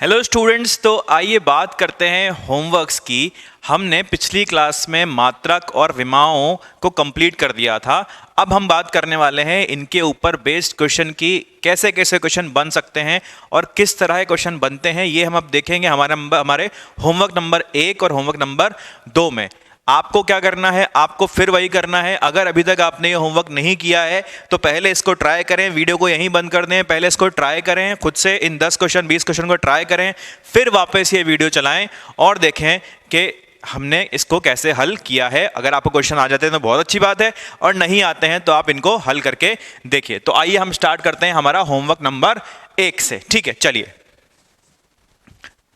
Hello students, तो आइए बात करते हैं होमवर्क्स की। हमने पिछली क्लास में मात्रक और विमाओं को कंप्लीट कर दिया था। अब हम बात करने वाले हैं इनके ऊपर बेस्ड क्वेश्चन की, कैसे कैसे क्वेश्चन बन सकते हैं और किस तरह के क्वेश्चन बनते हैं, ये हम अब देखेंगे हमारे होमवर्क नंबर 1 और होमवर्क नंबर 2 में। आपको क्या करना है, आपको फिर वही करना है। अगर अभी तक आपने ये होमवर्क नहीं किया है तो पहले इसको ट्राई करें, वीडियो को यहीं बंद कर दें, पहले इसको ट्राई करें खुद से, इन 10 क्वेश्चन 20 क्वेश्चन को ट्राई करें, फिर वापस ये वीडियो चलाएं और देखें कि हमने इसको कैसे हल किया है। अगर आपको क्वेश्चन आ जाते हैं तो बहुत अच्छी बात है, और नहीं आते हैं तो आप इनको हल करके देखिए। तो आइए हम स्टार्ट करते हैं हमारा होमवर्क नंबर 1 से। ठीक है, चलिए।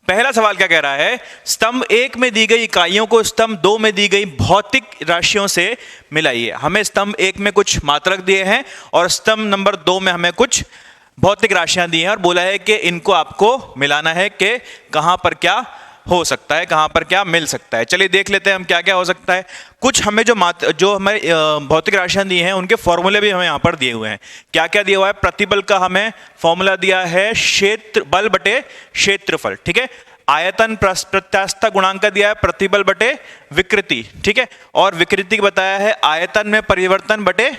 पहला सवाल क्या कह रहा है, स्तंभ 1 में दी गई इकाइयों को स्तंभ 2 में दी गई भौतिक राशियों से मिलाइए। हमें स्तंभ 1 में कुछ मात्रक दिए हैं और स्तंभ नंबर 2 में हमें कुछ भौतिक राशियां दी हैं और बोला है कि इनको आपको मिलाना है कि कहां पर क्या हो सकता है, कहां पर क्या मिल सकता है। चलिए देख लेते हैं हम क्या क्या हो सकता है। कुछ हमें जो हमें भौतिक राशियां दी हैं उनके फॉर्मूले भी हमें यहां पर दिए हुए हैं। क्या क्या दिया हुआ है, प्रतिबल का हमें फॉर्मूला दिया है क्षेत्र बल बटे क्षेत्रफल। ठीक है, आयतन प्रत्यास्थता गुणांक दिया है प्रतिबल बटे विकृति। ठीक है, और विकृति बताया है आयतन में परिवर्तन बटे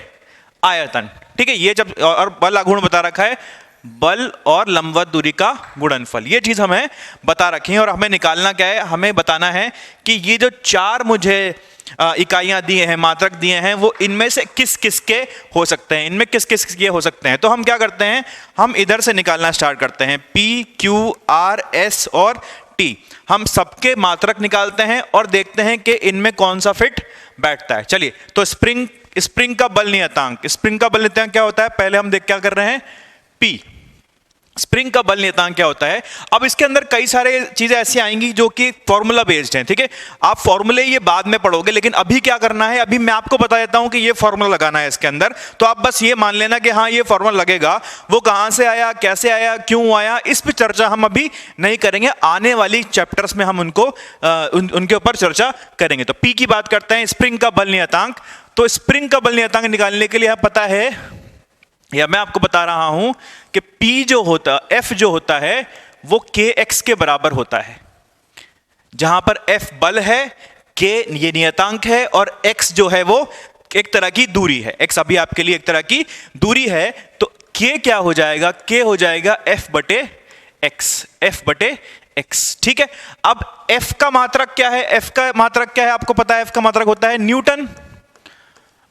आयतन। ठीक है, ये जब और बल गुण बता रखा है बल और लंबवत दूरी का गुणनफल, ये चीज हमें बता रखी है। और हमें निकालना क्या है, हमें बताना है कि ये जो 4 मुझे इकाइयां दिए हैं, मात्रक दिए हैं, वो इनमें से किस किस के हो सकते हैं, इनमें किस किस के हो सकते हैं। तो हम क्या करते हैं, हम इधर से निकालना स्टार्ट करते हैं। P, Q, R, S और T, हम सबके मात्रक निकालते हैं और देखते हैं कि इनमें कौन सा फिट बैठता है। चलिए, तो स्प्रिंग का बल नियतांक, स्प्रिंग का बल नियतांक क्या होता है, पहले हम क्या कर रहे हैं, P। स्प्रिंग का बल नियतांक क्या होता है। अब इसके अंदर कई सारे चीजें ऐसी आएंगी जो कि फॉर्मूला बेस्ड हैं। ठीक है, आप फॉर्मूले ये बाद में पढ़ोगे, लेकिन अभी क्या करना है, अभी मैं आपको बता देता हूं कि ये फॉर्मूला लगाना है इसके अंदर। तो आप बस ये मान लेना कि हाँ ये फॉर्मूला लगेगा। वो कहां से आया, कैसे आया, क्यों आया, इस पर चर्चा हम अभी नहीं करेंगे। आने वाली चैप्टर्स में हम उनके ऊपर चर्चा करेंगे। तो पी की बात करते हैं, स्प्रिंग का बल नियतांक। तो स्प्रिंग का बल नियतांक निकालने के लिए पता है, या मैं आपको बता रहा हूं कि P जो होता, F जो होता है वो kx के बराबर होता है। जहां पर F बल है, k ये नियतांक है और x जो है वो एक तरह की दूरी है। x अभी आपके लिए एक तरह की दूरी है, तो k क्या हो जाएगा, k हो जाएगा F बटे x, F बटे x। ठीक है, अब F का मात्रक क्या है, F का मात्रक क्या है आपको पता है, F का मात्रक होता है न्यूटन,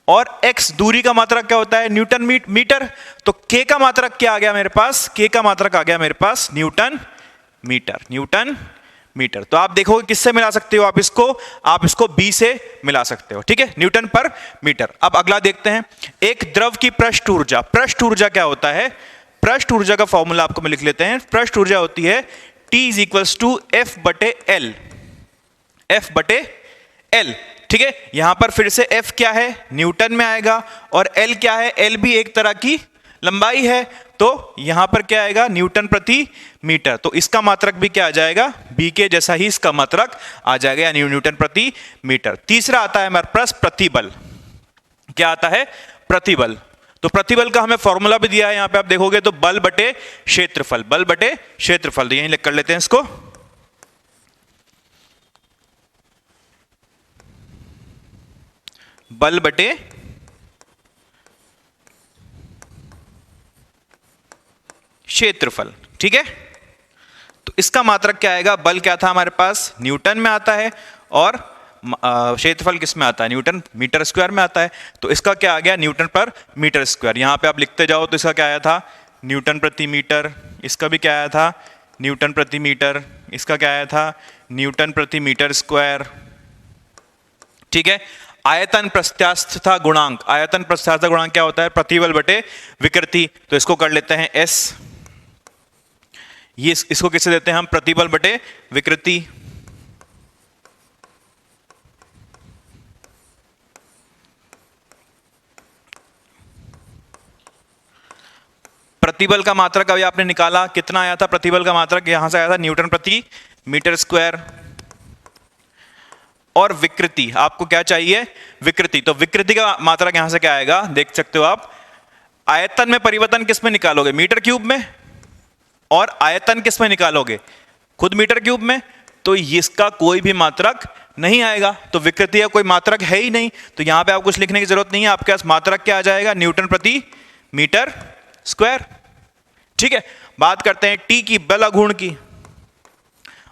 और x दूरी का मात्रक क्या होता है, न्यूटन मीटर। तो k का मात्रक क्या आ गया मेरे पास, k का मात्रक आ गया मेरे पास न्यूटन मीटर, न्यूटन मीटर। तो आप देखोगे किससे मिला सकते हो, आप इसको b से मिला सकते हो। ठीक है, न्यूटन पर मीटर। अब अगला देखते हैं, एक द्रव की पृष्ठ ऊर्जा। पृष्ठ ऊर्जा क्या होता है, पृष्ठ ऊर्जा का फॉर्मूला आपको लिख लेते हैं। पृष्ठ ऊर्जा होती है T = F बटे L, F बटे L। ठीक है, यहां पर फिर से F क्या है, न्यूटन में आएगा, और L क्या है, L भी एक तरह की लंबाई है। तो यहां पर क्या आएगा, न्यूटन प्रति मीटर। तो इसका मात्रक भी क्या आ जाएगा, B के जैसा ही इसका मात्रक आ जाएगा, यानी न्यूटन प्रति मीटर। तीसरा आता है हमारे पास प्रतिबल। क्या आता है, प्रतिबल। तो प्रतिबल का हमें फॉर्मूला भी दिया है, यहां पे आप देखोगे तो बल बटे क्षेत्रफल, बल बटे क्षेत्रफल। तो यहीं लिख कर लेते हैं इसको, बल बटे क्षेत्रफल। ठीक है, तो इसका मात्रक क्या आएगा, बल क्या था हमारे पास, न्यूटन में आता है, और क्षेत्रफल किस में आता है, न्यूटन मीटर स्क्वायर में आता है। तो इसका क्या आ गया, न्यूटन पर मीटर स्क्वायर। यहां पे आप लिखते जाओ तो इसका क्या आया था, न्यूटन प्रति मीटर। इसका भी क्या आया था, न्यूटन प्रति मीटर। इसका क्या आया था, न्यूटन प्रति मीटर स्क्वायर। ठीक है, आयतन प्रत्यास्थता गुणांक, आयतन प्रत्यास्थता गुणांक क्या होता है, प्रतिबल बटे विकृति। तो इसको कर लेते हैं S। ये इसको किससे देते हैं हम, प्रतिबल बटे विकृति। प्रतिबल का मात्रक अभी आपने निकाला, कितना आया था प्रतिबल का मात्रक, यहां से आया था न्यूटन प्रति मीटर स्क्वायर। और विकृति, आपको क्या चाहिए, विकृति। तो विकृति का मात्रक यहां से क्या आएगा, देख सकते हो आप, आयतन में परिवर्तन किस में निकालोगे, मीटर क्यूब में, और आयतन किस में निकालोगे, खुद मीटर क्यूब में, तो इसका कोई भी मात्रक नहीं आएगा, तो विकृति का कोई मात्रक है ही नहीं, तो यहां पे आप कुछ लिखने की जरूरत नहीं है, आपके पास मात्रक क्या आ जाएगा, न्यूटन प्रति मीटर स्क्वायर। ठीक है, बात करते हैं टी की, बल आघूर्ण की।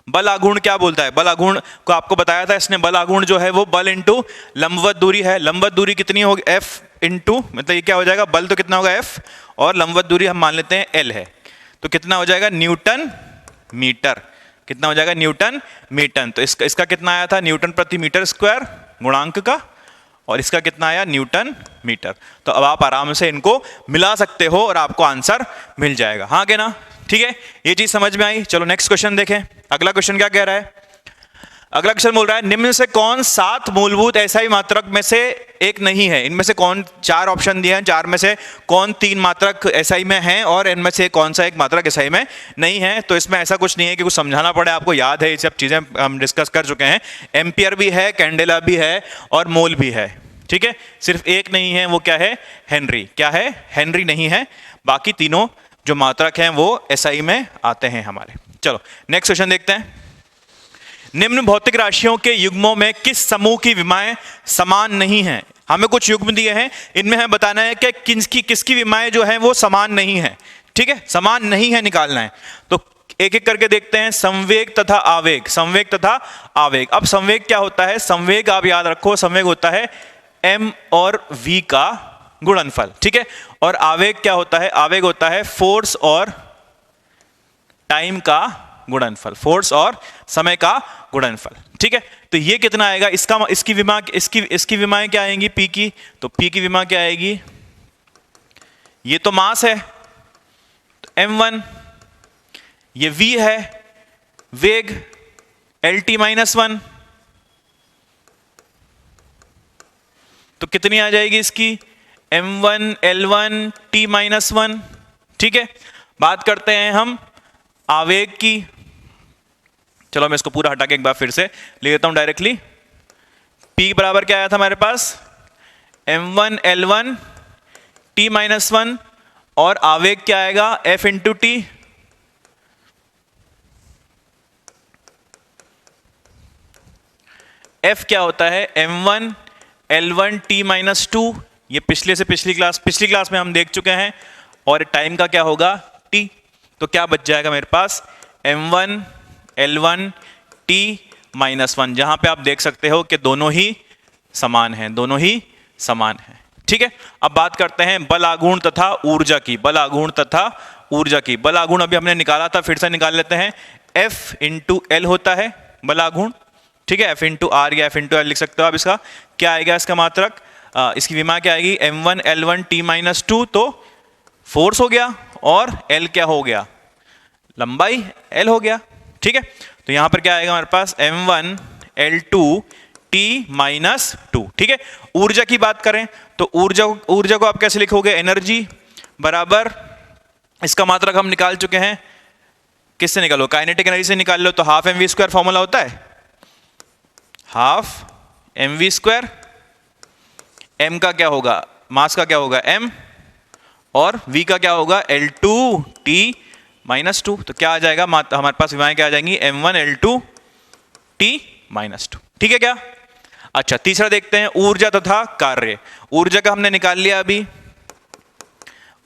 बल आघूर्ण क्या बोलता है, बल आघूर्ण को आपको बताया था इसने, बल आघूर्ण जो है वो बल इंटू लंबवत दूरी है। लंबवत दूरी कितनी होगी, एफ इंटू, मतलब ये क्या हो जाएगा, बल तो कितना होगा एफ, और लंबवत दूरी हम मान लेते हैं एल है, तो कितना हो जाएगा न्यूटन मीटर, कितना हो जाएगा न्यूटन मीटर। तो इसका कितना आया था, न्यूटन प्रति मीटर स्क्वायर गुणांक का, और इसका कितना आया, न्यूटन मीटर। तो अब आप आराम से इनको मिला सकते हो और आपको आंसर मिल जाएगा, हाँ के ना। ठीक है, ये चीज समझ में आई। चलो नेक्स्ट क्वेश्चन देखें। अगला क्वेश्चन क्या कह रहा है, अगला क्वेश्चन बोल रहा है निम्न से कौन 7 मूलभूत एसआई मात्रक में से एक नहीं है। इनमें से कौन, 4 ऑप्शन दिए हैं, 4 में से कौन 3 मात्रक एसआई में हैं और इनमें से कौन सा एक मात्रक एसआई में नहीं है। तो इसमें ऐसा कुछ नहीं है कि कुछ समझाना पड़े, आपको याद है, ये सब चीजें हम डिस्कस कर चुके हैं। एम्पियर भी है, कैंडेला भी है और मोल भी है। ठीक है, सिर्फ एक नहीं है, वो क्या है, हेनरी। क्या है, हेनरी नहीं है, बाकी तीनों जो मात्रक हैं वो एसआई में आते हैं हमारे। चलो नेक्स्ट क्वेश्चन देखते हैं। निम्न भौतिक राशियों के युग्मों में किस समूह की विमाएं समान नहीं हैं। हमें कुछ युग्म दिए हैं, इनमें हमें बताना है कि किसकी विमाएं जो हैं वो समान नहीं है। ठीक है, समान नहीं है निकालना है, तो एक एक करके देखते हैं। संवेग तथा आवेग, संवेग तथा आवेग। अब संवेग क्या होता है, संवेग आप याद रखो, संवेग होता है m और v का गुणनफल। ठीक है, और आवेग क्या होता है, आवेग होता है फोर्स और टाइम का गुणनफल, फोर्स और समय का गुणनफल। ठीक है, तो ये कितना आएगा, इसकी विमाएं क्या आएंगी, p की, तो p की विमा क्या आएगी, ये तो मास है तो m1, ये v है वेग LT-1, तो कितनी आ जाएगी इसकी, m1 L1 T-1। ठीक है, बात करते हैं हम आवेग की। चलो मैं इसको पूरा हटा के एक बार फिर से ले लेता हूं डायरेक्टली। P बराबर क्या आया था हमारे पास, m1 L1 T-1, और आवेग क्या आएगा, F इंटू टी। F क्या होता है, m1 L1 T-2, ये पिछली क्लास में हम देख चुके हैं, और टाइम का क्या होगा, t। तो क्या बच जाएगा मेरे पास, m1 L1 T-1, जहां पे आप देख सकते हो कि दोनों ही समान हैं, दोनों ही समान हैं। ठीक है, अब बात करते हैं बल आघूर्ण तथा ऊर्जा की। बल आघूर्ण तथा ऊर्जा की, बल आघूर्ण अभी हमने निकाला था, फिर से निकाल लेते हैं। F इंटू एल होता है बल आघूर्ण। ठीक है, F इंटू आर या F इंटू एल लिख सकते हो आप। इसका क्या आएगा, इसका मात्रक, इसकी विमा क्या आएगी, m1 L1 T-2, तो फोर्स हो गया, और L क्या हो गया, लंबाई L हो गया। ठीक है, तो यहां पर क्या आएगा हमारे पास, m1 L2 T-2। ठीक है, ऊर्जा की बात करें तो ऊर्जा को आप कैसे लिखोगे, एनर्जी बराबर, इसका मात्रक हम निकाल चुके हैं, किससे निकालो, काइनेटिक एनर्जी से निकाल लो, तो हाफ mv² फॉर्मूला होता है, हाफ mv²। m का क्या होगा, मास का क्या होगा m, और v का क्या होगा, L2 T-2। तो क्या आ जाएगा, हमारे पास विमाएं क्या आ जाएंगी, m1 L2 T-2। ठीक है क्या। अच्छा, तीसरा देखते हैं ऊर्जा तथा कार्य। ऊर्जा का हमने निकाल लिया अभी,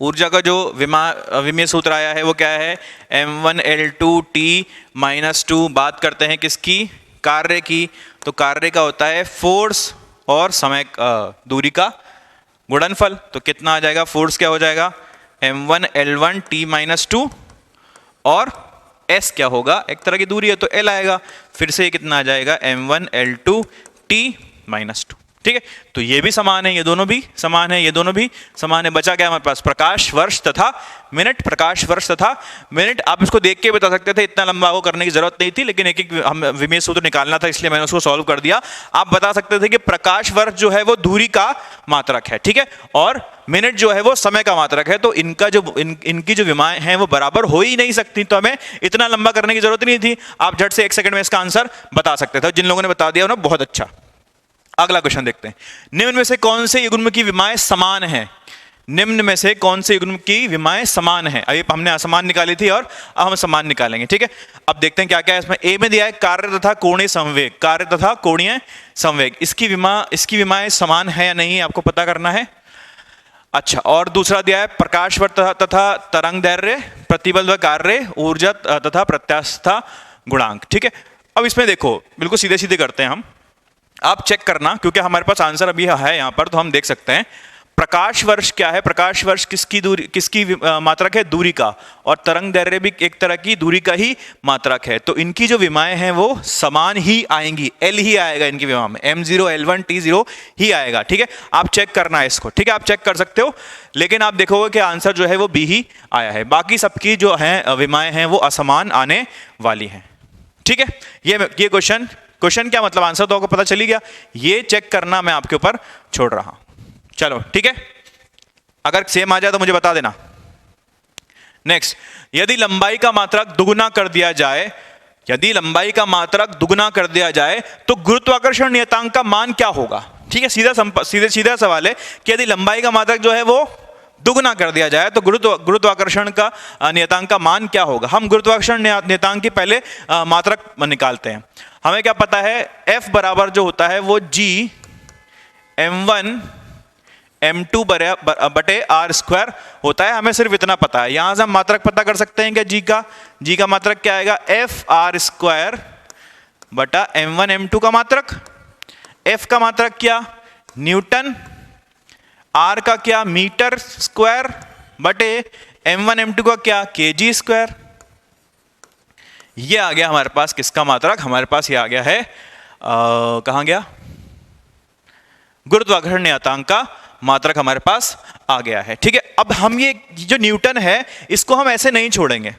ऊर्जा का जो विमीय सूत्र आया है वो क्या है, m1 L2 T-2। बात करते हैं किसकी, कार्य की, तो कार्य का होता है फोर्स और समय दूरी का गुणनफल। तो कितना आ जाएगा, फोर्स क्या हो जाएगा, m1 L1 T-2, और s क्या होगा, एक तरह की दूरी है तो l आएगा, फिर से कितना आ जाएगा, m1 L2 T-2। ठीक है, तो ये भी समान है, ये दोनों भी समान है, ये दोनों भी समान है। बचा क्या हमारे पास, प्रकाश वर्ष तथा मिनट। प्रकाश वर्ष तथा मिनट, आप इसको देख के बता सकते थे, इतना लंबा वो करने की जरूरत नहीं थी, लेकिन एक एक हम विमीय सूत्र निकालना था, इसलिए मैंने उसको सॉल्व कर दिया। आप बता सकते थे कि प्रकाश वर्ष जो है वो दूरी का मात्रक है, ठीक है, और मिनट जो है वो समय का मात्रक है। तो इनका जो इनकी जो विमाएं हैं वो बराबर हो ही नहीं सकती, तो हमें इतना लंबा करने की जरूरत नहीं थी। आप झट से 1 सेकंड में इसका आंसर बता सकते थे। जिन लोगों ने बता दिया ना, बहुत अच्छा। अगला क्वेश्चन देखते हैं, निम्न में से कौन से युग्म की विमाएं समान हैं। निम्न में से कौन से युग्म की विमाएं समान है? अभी हमने असमान निकाली थी और अब हम समान निकालेंगे, ठीक है। अब देखते हैं क्या क्या है इसमें। ए में दिया है कार्य तथा कोणीय संवेग, कार्य तथा कोणीय संवेग, इसकी विमाएं समान है या नहीं आपको पता करना है। अच्छा, और दूसरा दिया है प्रकाश वर्ष तथा तरंग दैर्घ्य, प्रतिबल व कार्य, ऊर्जा तथा प्रत्यास्थता गुणांक, ठीक है। अब इसमें देखो बिल्कुल सीधे सीधे करते हैं हम, आप चेक करना क्योंकि हमारे पास आंसर अभी है यहाँ पर, तो हम देख सकते हैं। प्रकाश वर्ष क्या है? प्रकाश वर्ष किसकी दूरी, किसकी मात्रक है? दूरी का। और तरंग दैर्घ्य भी एक तरह की दूरी का ही मात्रक है, तो इनकी जो विमाएं हैं वो समान ही आएंगी, एल ही आएगा इनकी विमा में, m0 l1 t0 ही आएगा, ठीक है। आप चेक करना है इसको, ठीक है, आप चेक कर सकते हो, लेकिन आप देखोगे कि आंसर जो है वो बी ही आया है, बाकी सबकी जो है विमाएं हैं वो असमान आने वाली हैं, ठीक है। ये क्वेश्चन क्या मतलब, आंसर तो आपको पता चली गया, ये चेक करना मैं आपके ऊपर छोड़ रहा हूं। चलो ठीक है, अगर सेम आ जाए तो मुझे बता देना। नेक्स्ट, यदि लंबाई का मात्रक दुगुना कर दिया जाए, यदि लंबाई का मात्रक दुगुना कर दिया जाए तो गुरुत्वाकर्षण नियतांक का मान क्या होगा? ठीक है, सीधा सवाल है कि यदि लंबाई का मात्रक जो है वो दुगुना कर दिया जाए तो गुरुत्वाकर्षण का नियतांक का मान क्या होगा? हम गुरुत्वाकर्षण नियतांक की पहले मात्रक निकालते हैं। हमें क्या पता है, F बराबर जो होता है वो G m1 m2 बटे r स्क्वायर होता है, हमें सिर्फ इतना पता है। यहां से हम मात्रक पता कर सकते हैं कि G का मात्रक क्या आएगा, F r स्क्वायर बटा m1 m2 का मात्रक, F का मात्रक क्या, न्यूटन, R का क्या, मीटर स्क्वायर बटे m1 m2 का क्या, kg स्क्वायर। ये आ गया हमारे पास किसका मात्रक, हमारे पास ये आ गया है कहां गया, गुरुत्वाकर्षण नियतांक का मात्रक हमारे पास आ गया है, ठीक है। अब हम ये जो न्यूटन है इसको हम ऐसे नहीं छोड़ेंगे,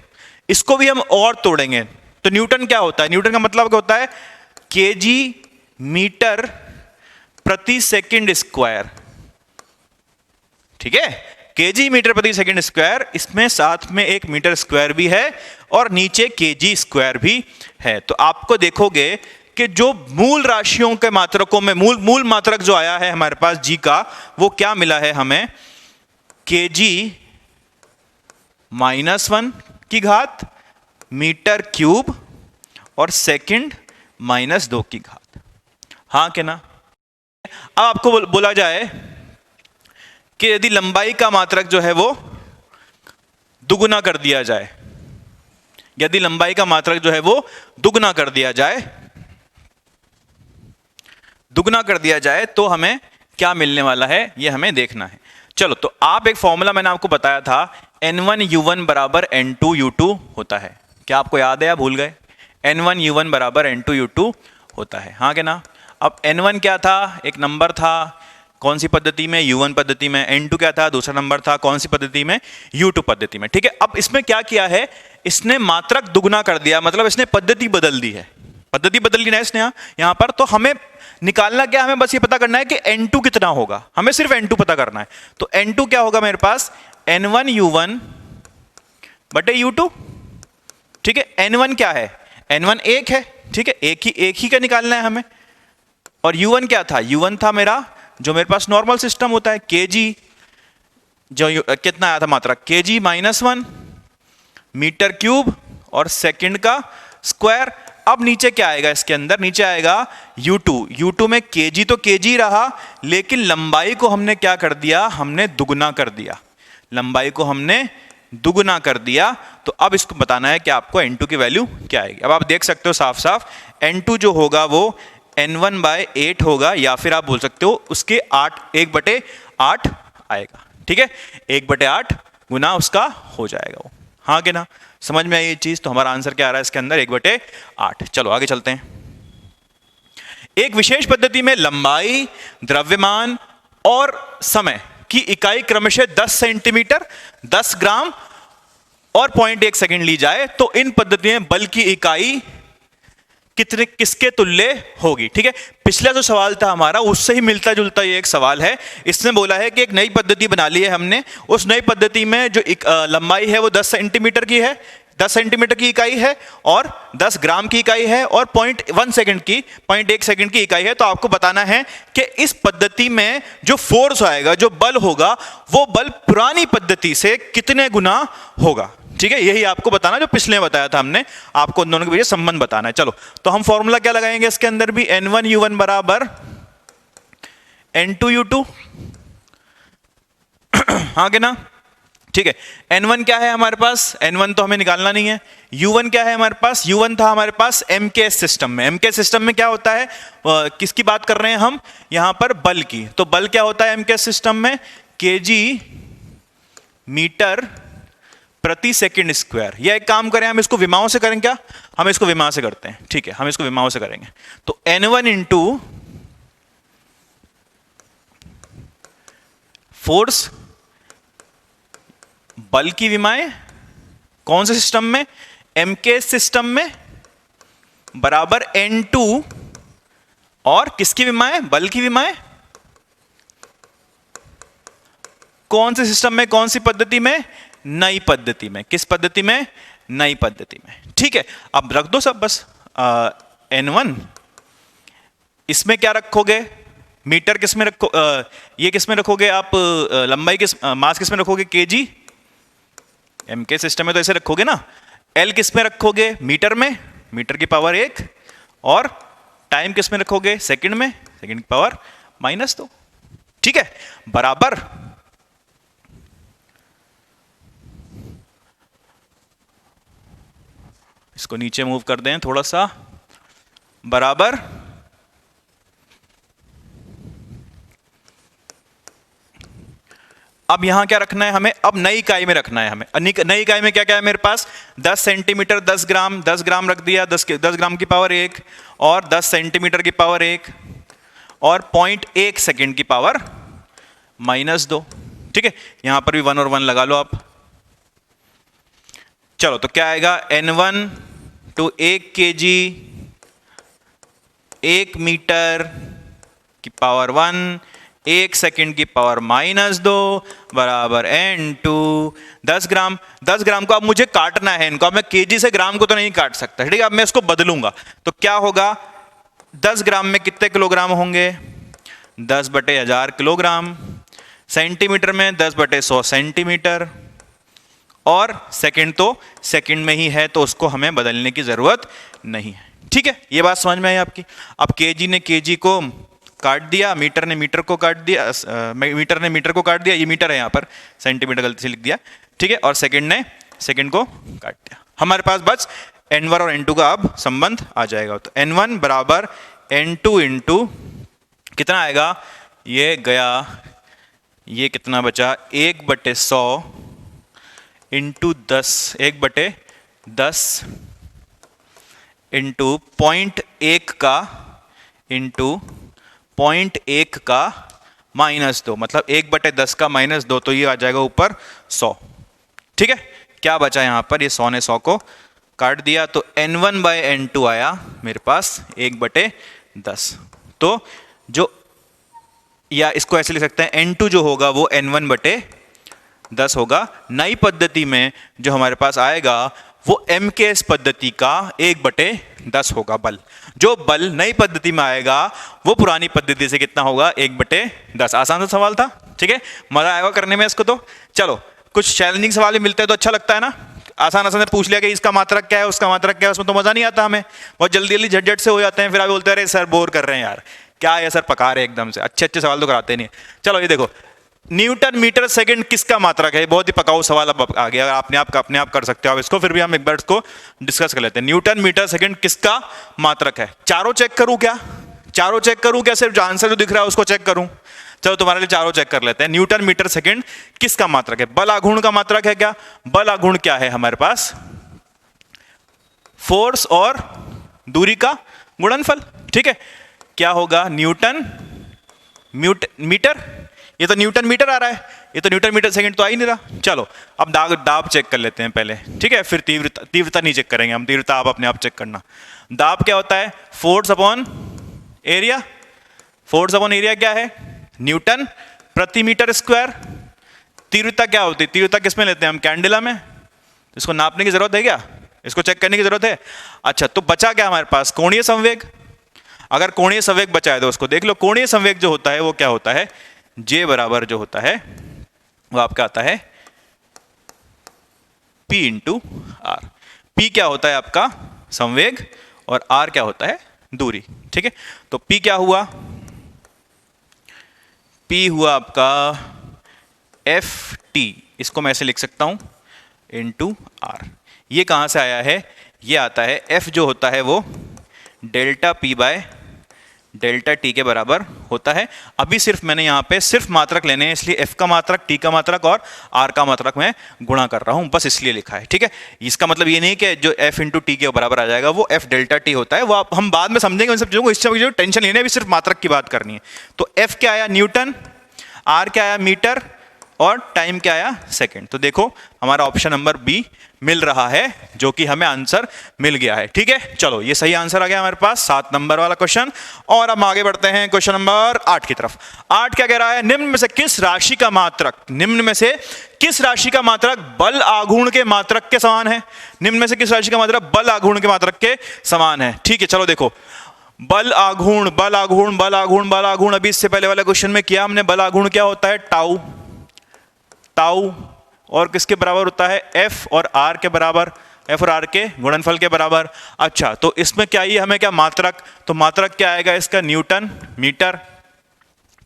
इसको भी हम और तोड़ेंगे। तो न्यूटन क्या होता है, न्यूटन का मतलब क्या होता है, केजी मीटर प्रति सेकंड स्क्वायर, ठीक है, केजी मीटर प्रति सेकंड स्क्वायर, इसमें साथ में एक मीटर स्क्वायर भी है और नीचे केजी स्क्वायर भी है। तो आपको देखोगे कि जो मूल राशियों के मात्रकों में मूल मात्रक जो आया है हमारे पास जी का, वो क्या मिला है हमें, केजी -1 की घात मीटर क्यूब और सेकंड -2 की घात, हाँ के ना। अब आपको बोला जाए कि यदि लंबाई का मात्रक जो है वो दुगुना कर दिया जाए, यदि लंबाई का मात्रक जो है वो दुगुना कर दिया जाए तो हमें क्या मिलने वाला है, ये हमें देखना है। चलो, तो आप एक फॉर्मूला मैंने आपको बताया था, n1u1 बराबर n2u2 होता है, क्या आपको याद है या भूल गए? n1u1 बराबर n2u2 होता है, हाँ के ना। अब n1 क्या था, एक नंबर था, कौन सी पद्धति में, u1 पद्धति में। n2 क्या था, दूसरा नंबर था, कौन सी पद्धति में, u2 पद्धति में, ठीक है। अब इसमें क्या किया है, इसने मात्रक दुगुना कर दिया, मतलब इसने पद्धति बदल दी है, पद्धति बदल दी ना इसने यहां पर। तो हमें निकालना क्या, हमें बस ये पता करना है कि n2 कितना होगा, हमें सिर्फ n2 पता करना है। तो n2 क्या होगा मेरे पास, n1u1 बटे u2, ठीक है। n1 क्या है, n1 एक है, ठीक है, एक ही का निकालना है हमें। और u1 क्या था, u1 था मेरा जो मेरे पास नॉर्मल सिस्टम होता है, kg जो कितना आया था मात्रक, kg -1 मीटर क्यूब और सेकंड का स्क्वायर। अब नीचे क्या आएगा, इसके अंदर नीचे आएगा u2 में kg तो kg रहा, लेकिन लंबाई को हमने क्या कर दिया, हमने दुगुना कर दिया, लंबाई को हमने दुगुना कर दिया। तो अब इसको बताना है कि आपको n2 की वैल्यू क्या आएगी। अब आप देख सकते हो साफ साफ, n2 जो होगा वो n1/8 होगा, या फिर आप बोल सकते हो उसके 1/8 आएगा, ठीक है, 1/8 गुना उसका हो जाएगा वो, हाँ कि ना। समझ में आई ये चीज? तो हमारा आंसर क्या आ रहा है इसके अंदर, 1/8। चलो आगे चलते हैं। एक विशेष पद्धति में लंबाई, द्रव्यमान और समय की इकाई क्रमशः 10 सेंटीमीटर, 10 ग्राम और 0.1 सेकंड ली जाए तो इन पद्धति में बल की इकाई किसके तुल्य होगी, ठीक है। पिछला जो सवाल था हमारा उससे ही मिलता जुलता ये एक सवाल है। इसने बोला है कि एक नई पद्धति बना ली है हमने, उस नई पद्धति में जो लंबाई है वो 10 सेंटीमीटर की है, 10 सेंटीमीटर की इकाई है और 10 ग्राम की इकाई है और 0.1 सेकंड की 0.1 सेकंड की इकाई है। तो आपको बताना है कि इस पद्धति में जो फोर्स आएगा, जो बल होगा, वो बल पुरानी पद्धति से कितने गुना होगा। ठीक है, यही आपको बताना, जो पिछले बताया था हमने आपको, उन दोनों के बीच संबंध बताना है। चलो, तो हम फॉर्मूला क्या लगाएंगे इसके अंदर भी, N1U1 बराबर N2U2, हाँ कि ना। ठीक है, N1 क्या है हमारे पास, N1 तो हमें निकालना नहीं है। U1 क्या है हमारे पास, U1 था हमारे पास MKS सिस्टम में। MKS सिस्टम में क्या होता है, किसकी बात कर रहे हैं हम यहां पर, बल की। तो बल क्या होता है MKS सिस्टम में, kg मीटर प्रति सेकंड स्क्वायर। या एक काम करें, हम इसको विमाओं से करें क्या, हम इसको विमा से करते हैं। ठीक है, हम इसको विमाओं से करेंगे। तो N1 इंटू फोर्स, बल की विमाएं, कौन से सिस्टम में, MKS सिस्टम में, बराबर N2 और किसकी विमाएं, बल की विमाएं, कौन से सिस्टम में, कौन सी पद्धति में, नई पद्धति में। किस पद्धति में, नई पद्धति में। ठीक है, अब रख दो सब बस। N1 इसमें क्या रखोगे, मीटर किस में रखो, ये किस में रखोगे आप, लंबाई किस, मास किस में रखोगे, kg। MK सिस्टम में तो ऐसे रखोगे ना। L किस में रखोगे, मीटर में, मीटर की पावर 1, और टाइम किस में रखोगे, सेकंड में, सेकंड की पावर -2। ठीक है, बराबर इसको नीचे मूव कर दें थोड़ा सा, बराबर अब यहां क्या रखना है हमें, अब नई इकाई में रखना है हमें। नई इकाई में क्या क्या है मेरे पास, 10 सेंटीमीटर 10 ग्राम, 10 ग्राम रख दिया, 10 ग्राम की पावर 1, और 10 सेंटीमीटर की पावर 1, और 0.1 सेकंड की पावर -2। ठीक है, यहां पर भी 1 और 1 लगा लो आप। चलो, तो क्या आएगा, N1 टू 1 kg 1 मीटर की पावर 1, 1 सेकंड की पावर -2 बराबर N2 10 ग्राम। 10 ग्राम को अब मुझे काटना है इनको, अब मैं केजी से ग्राम को तो नहीं काट सकता। ठीक है, अब मैं इसको बदलूंगा। तो क्या होगा, 10 ग्राम में कितने किलोग्राम होंगे, 10/1000 किलोग्राम। सेंटीमीटर में 10/100 सेंटीमीटर, और सेकंड तो सेकंड में ही है, तो उसको हमें बदलने की जरूरत नहीं है। ठीक है, ये बात समझ में आई आपकी। अब केजी ने केजी को काट दिया, मीटर ने मीटर को काट दिया, मीटर ने मीटर को काट दिया, ये मीटर है यहाँ पर, सेंटीमीटर गलती से लिख दिया। ठीक है, और सेकंड ने सेकंड को काट दिया। हमारे पास बस N1 और N2 का अब संबंध आ जाएगा। तो N1 बराबर N2 इंटू कितना आएगा, ये गया, ये कितना बचा, 1/100 इंटू 10, 1/10 इंटू 0.1 का इंटू 0.1 का -2, मतलब 1/10 का -2, तो ये आ जाएगा ऊपर 100। ठीक है, क्या बचा यहां पर, ये 100 ने 100 को काट दिया, तो N1/N2 आया मेरे पास 1/10। तो जो, या इसको ऐसे लिख सकते हैं, N2 जो होगा वो N1/10 होगा। नई पद्धति में जो हमारे पास आएगा वो MKS पद्धति का 1/10 होगा बल। जो बल नई पद्धति में आएगा वो पुरानी पद्धति से कितना होगा, 1/10। आसान सा सवाल था। ठीक है, मजा आएगा करने में इसको। तो चलो, कुछ चैलेंजिंग सवाल भी मिलते हैं तो अच्छा लगता है ना। आसान आसान से पूछ लिया कि इसका मात्रक क्या है, उसका मात्रक क्या है, उसमें तो मजा नहीं आता हमें, बहुत जल्दी जल्दी झट से हो जाते हैं। फिर आप बोलते हैं अरे सर बोर कर रहे हैं यार, क्या है सर पका रहे एकदम से, अच्छे अच्छे सवाल तो कराते नहीं। चलो ये देखो, न्यूटन मीटर सेकंड किसका मात्रक है, बहुत ही पकाऊ सवाल अब आ गया, अपने आप कर सकते हो आप इसको, फिर भी हम एक बार इसको डिस्कस कर लेते हैं। न्यूटन मीटर सेकंड किसका मात्रक है, चारों चेक करूं क्या, चारों चेक करूं क्या, सिर्फ आंसर जो दिख रहा है उसको चेक करूं। चलो तुम्हारे लिए चारों चेक कर लेते हैं। न्यूटन मीटर सेकंड किसका मात्रक है, बल आघूर्ण का मात्रक है क्या। बल आघूर्ण क्या है हमारे पास, फोर्स और दूरी का गुणनफल। ठीक है, क्या होगा, न्यूटन मीटर, ये तो न्यूटन मीटर आ रहा है, ये तो न्यूटन मीटर सेकंड तो आ ही नहीं रहा। चलो अब दाब चेक कर लेते हैं पहले। ठीक है, फिर तीव्रता नहीं चेक करेंगे हम, तीव्रता आप अपने आप चेक करना। दाब क्या होता है, force upon area. Force upon area क्या है, न्यूटन प्रति मीटर स्क्वायर। तीव्रता क्या होती है, तीव्रता किस में लेते हैं हम, कैंडेला में। इसको नापने की जरूरत है क्या, इसको चेक करने की जरूरत है? अच्छा, तो बचा क्या हमारे पास, कोणीय संवेग। अगर कोणीय संवेग बचा है तो उसको देख लो। कोणीय संवेग जो होता है वो क्या होता है, J बराबर जो होता है वो आपका आता है P इंटू आर। P क्या होता है आपका संवेग और R क्या होता है दूरी, ठीक है। तो P क्या हुआ, P हुआ आपका FT, इसको मैं ऐसे लिख सकता हूं इंटू आर। ये कहां से आया है, ये आता है F जो होता है वो delta P by delta T के बराबर होता है। अभी सिर्फ मैंने यहाँ पे सिर्फ मात्रक लेने हैं, इसलिए F का मात्रक, T का मात्रक और R का मात्रक मैं गुणा कर रहा हूं, बस इसलिए लिखा है, ठीक है। इसका मतलब ये नहीं कि जो F इंटू T के बराबर आ जाएगा वो F डेल्टा T होता है, वो हम बाद में समझेंगे उन सब चीजों को, इस जो टेंशन लेने, अभी सिर्फ मात्रक की बात करनी है। तो F क्या आया न्यूटन, R क्या आया मीटर और टाइम क्या आया सेकंड। तो देखो हमारा ऑप्शन नंबर बी मिल रहा है, जो कि हमें आंसर मिल गया है, ठीक है। चलो ये सही आंसर आ गया हमारे पास 7 नंबर वाला क्वेश्चन। और हम आगे बढ़ते हैं क्वेश्चन नंबर 8 की तरफ। 8 क्या कह रहा है, निम्न में से किस राशि का मात्रक, निम्न में से किस राशि का मात्रक बल आघूर्ण के मात्रक के समान है। निम्न में से किस राशि का मात्रक बल आघूर्ण के मात्रक के समान है, ठीक है। चलो देखो बल आघूर्ण, बल आघूर्ण, बल आघूर्ण, बल आघूर्ण, अभी इससे पहले वाले क्वेश्चन में किया हमने। बल आघूर्ण क्या होता है, टाउ, टाउ और किसके बराबर होता है, F और R के बराबर, F और R के गुणनफल के बराबर। अच्छा, तो इसमें क्या ये हमें क्या मात्रक, तो मात्रक क्या आएगा इसका न्यूटन मीटर,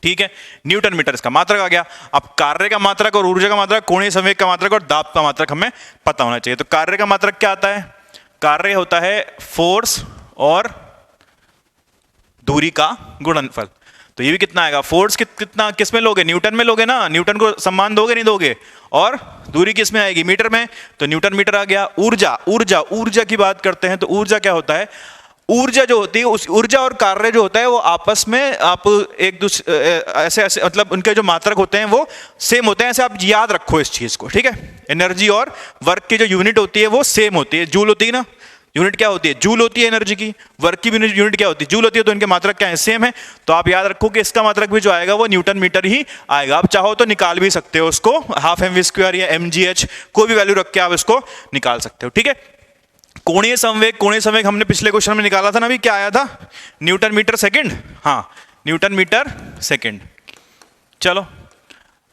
ठीक है। न्यूटन मीटर इसका मात्रक आ गया। अब कार्य का मात्रक और ऊर्जा का मात्रक, कोणीय संवेग का मात्रक और दाब का मात्रक हमें पता होना चाहिए। तो कार्य का मात्रक क्या आता है, कार्य होता है फोर्स और दूरी का गुणनफल। तो ये भी कितना आएगा, फोर्स कितना किस में लोगे, न्यूटन में लोगे ना, न्यूटन को सम्मान दोगे नहीं दोगे, और दूरी किस में आएगी, मीटर में, तो न्यूटन मीटर आ गया। ऊर्जा, ऊर्जा, ऊर्जा की बात करते हैं तो ऊर्जा क्या होता है, ऊर्जा जो होती है उस ऊर्जा और कार्य जो होता है वो आपस में आप एक दूसरे ऐसे ऐसे मतलब उनके जो मात्रक होते हैं वो सेम होते हैं, ऐसे आप याद रखो इस चीज को, ठीक है। एनर्जी और वर्क की जो यूनिट होती है वो सेम होती है, जूल होती है ना, यूनिट क्या होती है, जूल होती है एनर्जी की, वर्क की यूनिट क्या होती है, जूल होती है, तो इनके मात्रक क्या है, सेम है। तो आप याद रखो कि इसका मात्रक भी जो आएगा वो न्यूटन मीटर ही आएगा। आप चाहो तो निकाल भी सकते हो उसको, हाफ mv स्क्वायर या mgh कोई भी वैल्यू रख के आप इसको निकाल सकते हो, ठीक है। कोणीय संवेग, कोणीय संवेग हमने पिछले क्वेश्चन में निकाला था ना, अभी क्या आया था, न्यूटन मीटर सेकेंड, हाँ न्यूटन मीटर सेकेंड। चलो,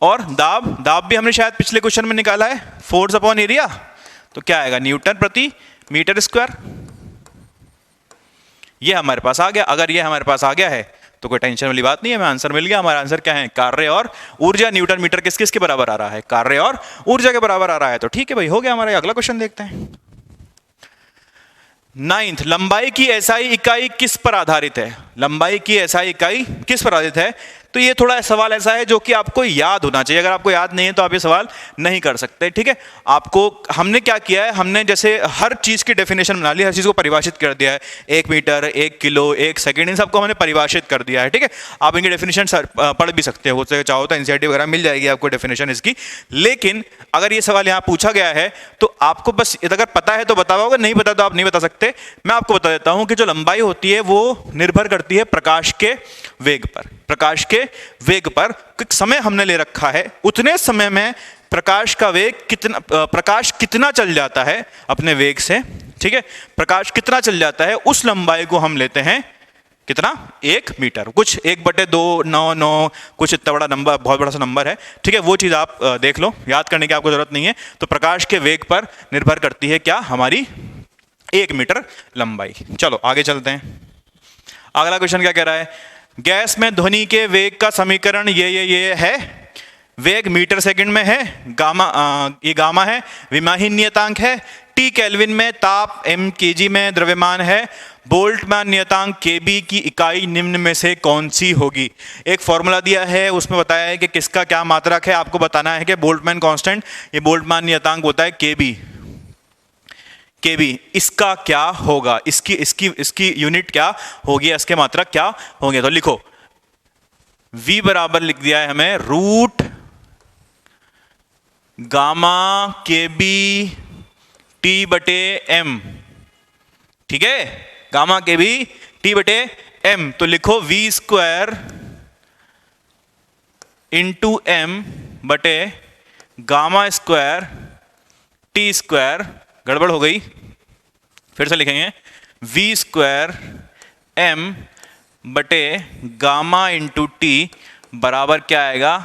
और दाब, दाब भी हमने शायद पिछले क्वेश्चन में निकाला है, फोर्स अपॉन एरिया, तो क्या आएगा न्यूटन प्रति मीटर स्क्वायर। ये हमारे पास आ गया। अगर ये हमारे पास आ गया है तो कोई टेंशन वाली बात नहीं है, हमें आंसर मिल गया। हमारा आंसर क्या है, कार्य और ऊर्जा। न्यूटन मीटर किस किस के बराबर आ रहा है, कार्य और ऊर्जा के बराबर आ रहा है। तो ठीक है भाई, हो गया हमारा। अगला क्वेश्चन देखते हैं। 9th, लंबाई की एसआई इकाई किस पर आधारित है, लंबाई की एसआई इकाई किस पर आधारित है। तो ये थोड़ा सवाल ऐसा है जो कि आपको याद होना चाहिए, अगर आपको याद नहीं है तो आप ये सवाल नहीं कर सकते, ठीक है। आपको हमने क्या किया है, हमने जैसे हर चीज की डेफिनेशन बना ली, हर चीज को परिभाषित कर दिया है, 1 मीटर, 1 किलो, 1 सेकंड, इन सबको हमने परिभाषित कर दिया है, ठीक है। आप इनकी डेफिनेशन पढ़ भी सकते हो, चाहो तो एनसीईआरटी वगैरह मिल जाएगी आपको डेफिनेशन इसकी। लेकिन अगर ये सवाल यहाँ पूछा गया है तो आपको बस अगर पता है तो बता पाओगे, नहीं पता तो आप नहीं बता सकते। मैं आपको बता देता हूं कि जो लंबाई होती है वो निर्भर करती है प्रकाश के वेग पर, प्रकाश के वेग पर। समय हमने ले रखा है, उतने समय में प्रकाश का वेग कितना, प्रकाश कितना चल जाता है अपने वेग से, ठीक है, प्रकाश कितना चल जाता है, उस लंबाई को हम लेते हैं कितना, 1 मीटर। कुछ 1/299 कुछ इतना बड़ा नंबर, बहुत बड़ा सा नंबर है, ठीक है। वो चीज आप देख लो, याद करने की आपको जरूरत नहीं है। तो प्रकाश के वेग पर निर्भर करती है क्या, हमारी 1 मीटर लंबाई। चलो आगे चलते हैं। अगला क्वेश्चन क्या कह रहा है, गैस में ध्वनि के वेग का समीकरण ये है, वेग मीटर सेकंड में है, गामा ये गामा है, विमाहीन नियतांक है, टी केल्विन में, ताप m केजी में, द्रव्यमान है, बोल्ट्जमान नियतांक kb की इकाई निम्न में से कौन सी होगी। एक फॉर्मूला दिया है, उसमें बताया है कि किसका क्या मात्रक है, आपको बताना है कि बोल्ट्जमान कांस्टेंट, ये बोल्ट्जमान नियतांक होता है kb, इसका क्या होगा, इसकी यूनिट क्या होगी, इसके मात्रक क्या होंगे। तो लिखो v बराबर लिख दिया है हमें रूट गामा kb टी बटे m, ठीक है, गामा kb टी बटे m। तो लिखो v स्क्वायर इंटू m बटे गामा स्क्वायर टी स्क्वायर, गड़बड़ हो गई, फिर से लिखेंगे वी स्क्वायर एम बटे गामा इंटू टी बराबर क्या आएगा,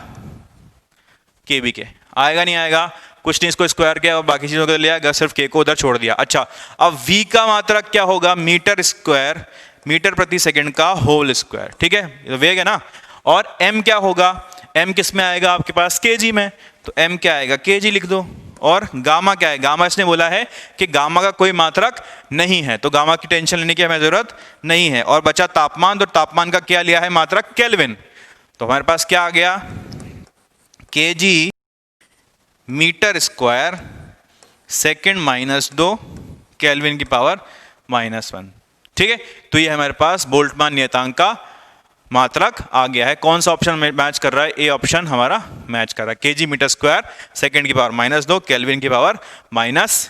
के बी के। आएगा नहीं आएगा, कुछ नहीं, इसको स्क्वायर किया और बाकी चीजों को ले आया, सिर्फ के को उधर छोड़ दिया। अच्छा, अब v का मात्रक क्या होगा, मीटर स्क्वायर, मीटर प्रति सेकंड का होल स्क्वायर, ठीक है, ये तो वेग है ना। और m क्या होगा, m किस में आएगा आपके पास, kg में, तो m क्या आएगा, kg लिख दो। और गामा क्या है, गामा इसने बोला है कि गामा का कोई मात्रक नहीं है, तो गामा की टेंशन लेने की हमें जरूरत नहीं है। और बचा तापमान, तो तापमान का क्या लिया है मात्रक, केल्विन। तो हमारे पास क्या आ गया, kg metre square second minus 2 kelvin की पावर -1, ठीक है। तो ये हमारे पास बोल्ट्जमान नियतांक का मात्रक आ गया है। कौन सा ऑप्शन मैच कर रहा है, ए ऑप्शन हमारा मैच कर रहा है, केजी मीटर स्क्वायर सेकंड की पावर -2 केल्विन की पावर -1,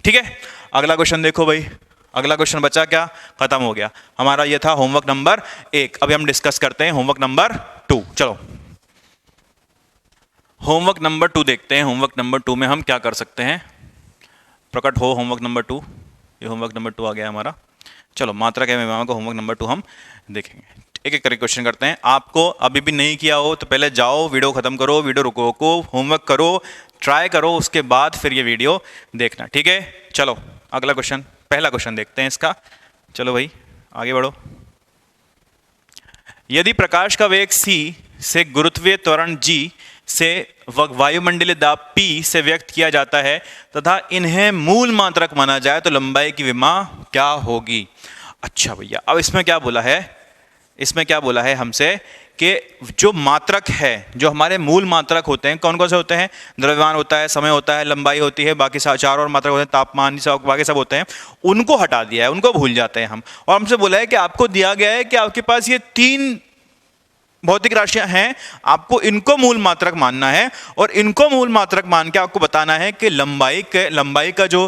ठीक है। अगला क्वेश्चन देखो भाई, अगला क्वेश्चन बचा क्या, खत्म हो गया हमारा, ये था होमवर्क नंबर 1। अभी हम डिस्कस करते हैं होमवर्क नंबर 2। चलो होमवर्क नंबर 2 देखते हैं। होमवर्क नंबर 2 में हम क्या कर सकते हैं, प्रकट हो होमवर्क नंबर 2, ये होमवर्क नंबर 2 आ गया हमारा। चलो मात्रक एवं विमाओं का होमवर्क नंबर 2 हम देखेंगे, एक एक करके क्वेश्चन करते हैं। आपको अभी भी नहीं किया हो तो पहले जाओ, वीडियो खत्म करो, वीडियो रुको, होमवर्क करो, ट्राई करो, उसके बाद फिर ये वीडियो देखना, ठीक है। चलो अगला क्वेश्चन, पहला क्वेश्चन देखते हैं इसका। चलो भाई आगे बढ़ो। यदि प्रकाश का वेग c से गुरुत्वीय त्वरण g से वायुमंडलीय दाब P से व्यक्त किया जाता है तथा इन्हें मूल मात्रक माना जाए तो लंबाई की विमा क्या होगी। अच्छा भैया, अब इसमें क्या बोला है, इसमें क्या बोला है हमसे कि जो मात्रक है, जो हमारे मूल मात्रक होते हैं, कौन कौन से होते हैं, द्रव्यमान होता है, समय होता है, लंबाई होती है, बाकी चार और मात्रक होते हैं, तापमान, बाकी सब होते हैं, उनको हटा दिया है, उनको भूल जाते हैं हम। और हमसे बोला है कि आपको दिया गया है कि आपके पास ये 3 भौतिक राशियां हैं, आपको इनको मूल मात्रक मानना है और इनको मूल मात्रक मान के आपको बताना है कि लंबाई का जो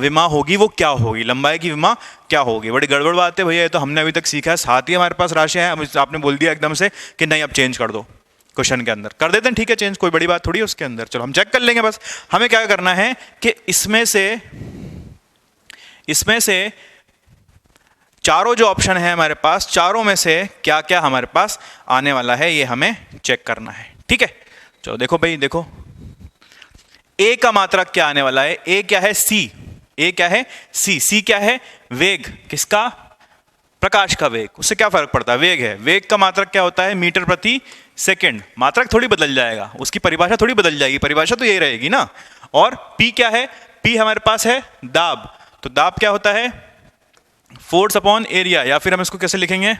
विमा होगी वो क्या होगी, लंबाई की विमा क्या होगी। बड़ी गड़बड़ बात है भैया, ये तो हमने अभी तक सीखा है, साथ ही हमारे पास राशियां हैं, आपने बोल दिया एकदम से कि नहीं अब चेंज कर दो, क्वेश्चन के अंदर कर देते हैं, ठीक है चेंज, कोई बड़ी बात थोड़ी है उसके अंदर। चलो हम चेक कर लेंगे, बस हमें क्या करना है कि इसमें से चारों जो ऑप्शन है हमारे पास, चारों में से क्या क्या हमारे पास आने वाला है ये हमें चेक करना है, ठीक है। चलो देखो भाई, देखो ए का मात्रक क्या आने वाला है, ए क्या है, सी, ए क्या है, सी क्या है, वेग, किसका, प्रकाश का वेग, उससे क्या फर्क पड़ता है, वेग है, वेग का मात्रक क्या होता है, मीटर प्रति सेकंड, मात्रक थोड़ी बदल जाएगा, उसकी परिभाषा थोड़ी बदल जाएगी, परिभाषा तो यही रहेगी ना। और पी क्या है, पी हमारे पास है दाब, तो दाब क्या होता है, फोर्स अपॉन एरिया, या फिर हम इसको कैसे लिखेंगे,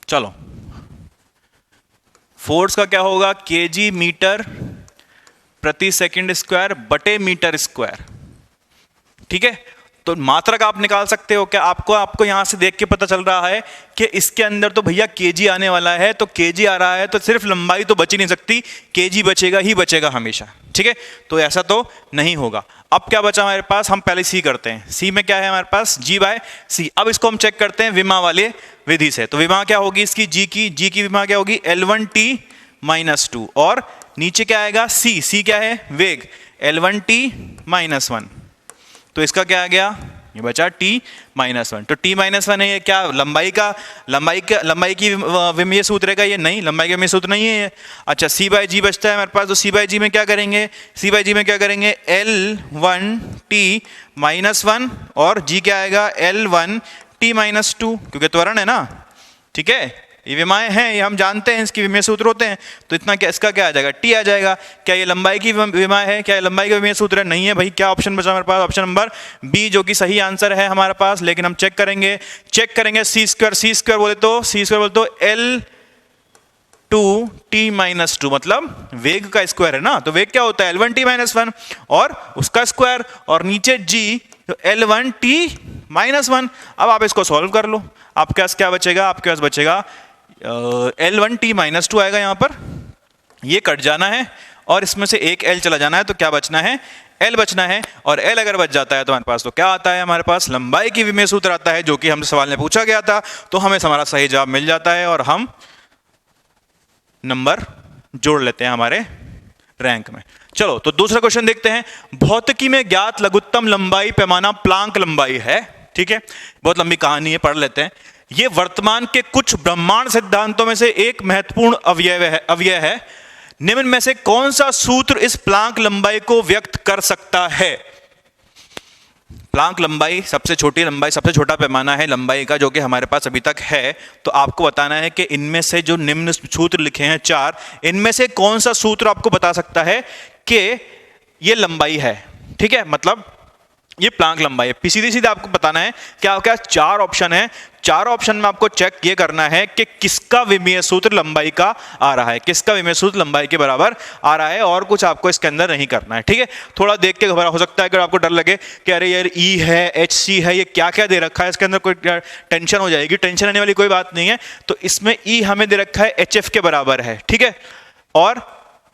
चलो फोर्स का क्या होगा, केजी मीटर प्रति सेकंड स्क्वायर बटे मीटर स्क्वायर, ठीक है। तो मात्रक आप निकाल सकते हो क्या, आपको यहां से देख के पता चल रहा है कि इसके अंदर तो भैया केजी आने वाला है, तो केजी आ रहा है तो सिर्फ लंबाई तो बच ही नहीं सकती, केजी बचेगा ही बचेगा हमेशा, ठीक है। तो ऐसा तो नहीं होगा। अब क्या बचा हमारे पास, हम पहले सी करते हैं, सी में क्या है हमारे पास, जी बाय सी। अब इसको हम चेक करते हैं विमा वाले विधि से, तो विमा क्या होगी इसकी, जी की विमा क्या होगी, L1T - 2, और नीचे क्या आएगा, सी क्या है, वेग, L1T - 1, तो इसका क्या आ गया, ये बचा T - 1, तो T - 1 है ये क्या, लंबाई की विमीय सूत्र है क्या, ये नहीं, लंबाई का विमीय सूत्र नहीं है ये। अच्छा C/G बचता है हमारे पास, तो C/G में क्या करेंगे, C/G में क्या करेंगे, L1T - 1 और G क्या आएगा, L1T - 2, क्योंकि त्वरण है ना, ठीक है, ये विमाएं हैं, ये हम जानते हैं, इसकी विमीय सूत्र होते हैं, तो इतना क्या, इसका क्या आ जाएगा, टी आ जाएगा। क्या ये लंबाई की विमा है, क्या ये लंबाई का विमीय सूत्र है, नहीं है भाई। क्या ऑप्शन बचा हमारे पास, ऑप्शन नंबर बी, जो कि सही आंसर है हमारे पास, लेकिन हम चेक करेंगे सी स्क्वायर बोले तो L2T - 2, मतलब वेग का स्क्वायर है ना, तो वेग क्या होता है, L1T - 1 और उसका स्क्वायर, और नीचे G तो L1T - 1। अब आप इसको सॉल्व कर लो, आपके पास क्या बचेगा, आपके पास बचेगा L1T - 2 आएगा, यहां पर ये कट जाना है और इसमें से एक L चला जाना है, तो क्या बचना है, एल बचना है, और एल अगर बच जाता है तो हमारे पास तो क्या आता है, हमारे पास लंबाई की विमेय सूत्र आता है, जो कि हमसे सवाल में पूछा गया था। तो हमें हमारा सही जवाब मिल जाता है और हम नंबर जोड़ लेते हैं हमारे रैंक में। चलो तो दूसरा क्वेश्चन देखते हैं। भौतिकी में ज्ञात लघुत्तम लंबाई पैमाना प्लांक लंबाई है। ठीक है, बहुत लंबी कहानी है, पढ़ लेते हैं। ये वर्तमान के कुछ ब्रह्मांड सिद्धांतों में से एक महत्वपूर्ण अवयव है। निम्न में से कौन सा सूत्र इस प्लांक लंबाई को व्यक्त कर सकता है? प्लांक लंबाई सबसे छोटी लंबाई, सबसे छोटा पैमाना है लंबाई का, जो कि हमारे पास अभी तक है। तो आपको बताना है कि इनमें से जो निम्न सूत्र लिखे हैं 4, इनमें से कौन सा सूत्र आपको बता सकता है कि ये लंबाई है। ठीक है, मतलब ये प्लांक लंबाई है। सीधे सीधे आपको बताना है क्या क्या 4 ऑप्शन है। 4 ऑप्शन में आपको चेक ये करना है कि किसका विमीय सूत्र लंबाई का आ रहा है, किसका विमीय सूत्र लंबाई के बराबर आ रहा है, और कुछ आपको इसके अंदर नहीं करना है। ठीक है, थोड़ा देख के घबरा, हो सकता है अगर आपको डर लगे कि अरे यार ई है, एच सी है, ये क्या क्या दे रखा है, इसके अंदर कोई टेंशन हो जाएगी। टेंशन आने वाली कोई बात नहीं है। तो इसमें ई हमें दे रखा है एच एफ के बराबर है। ठीक है, और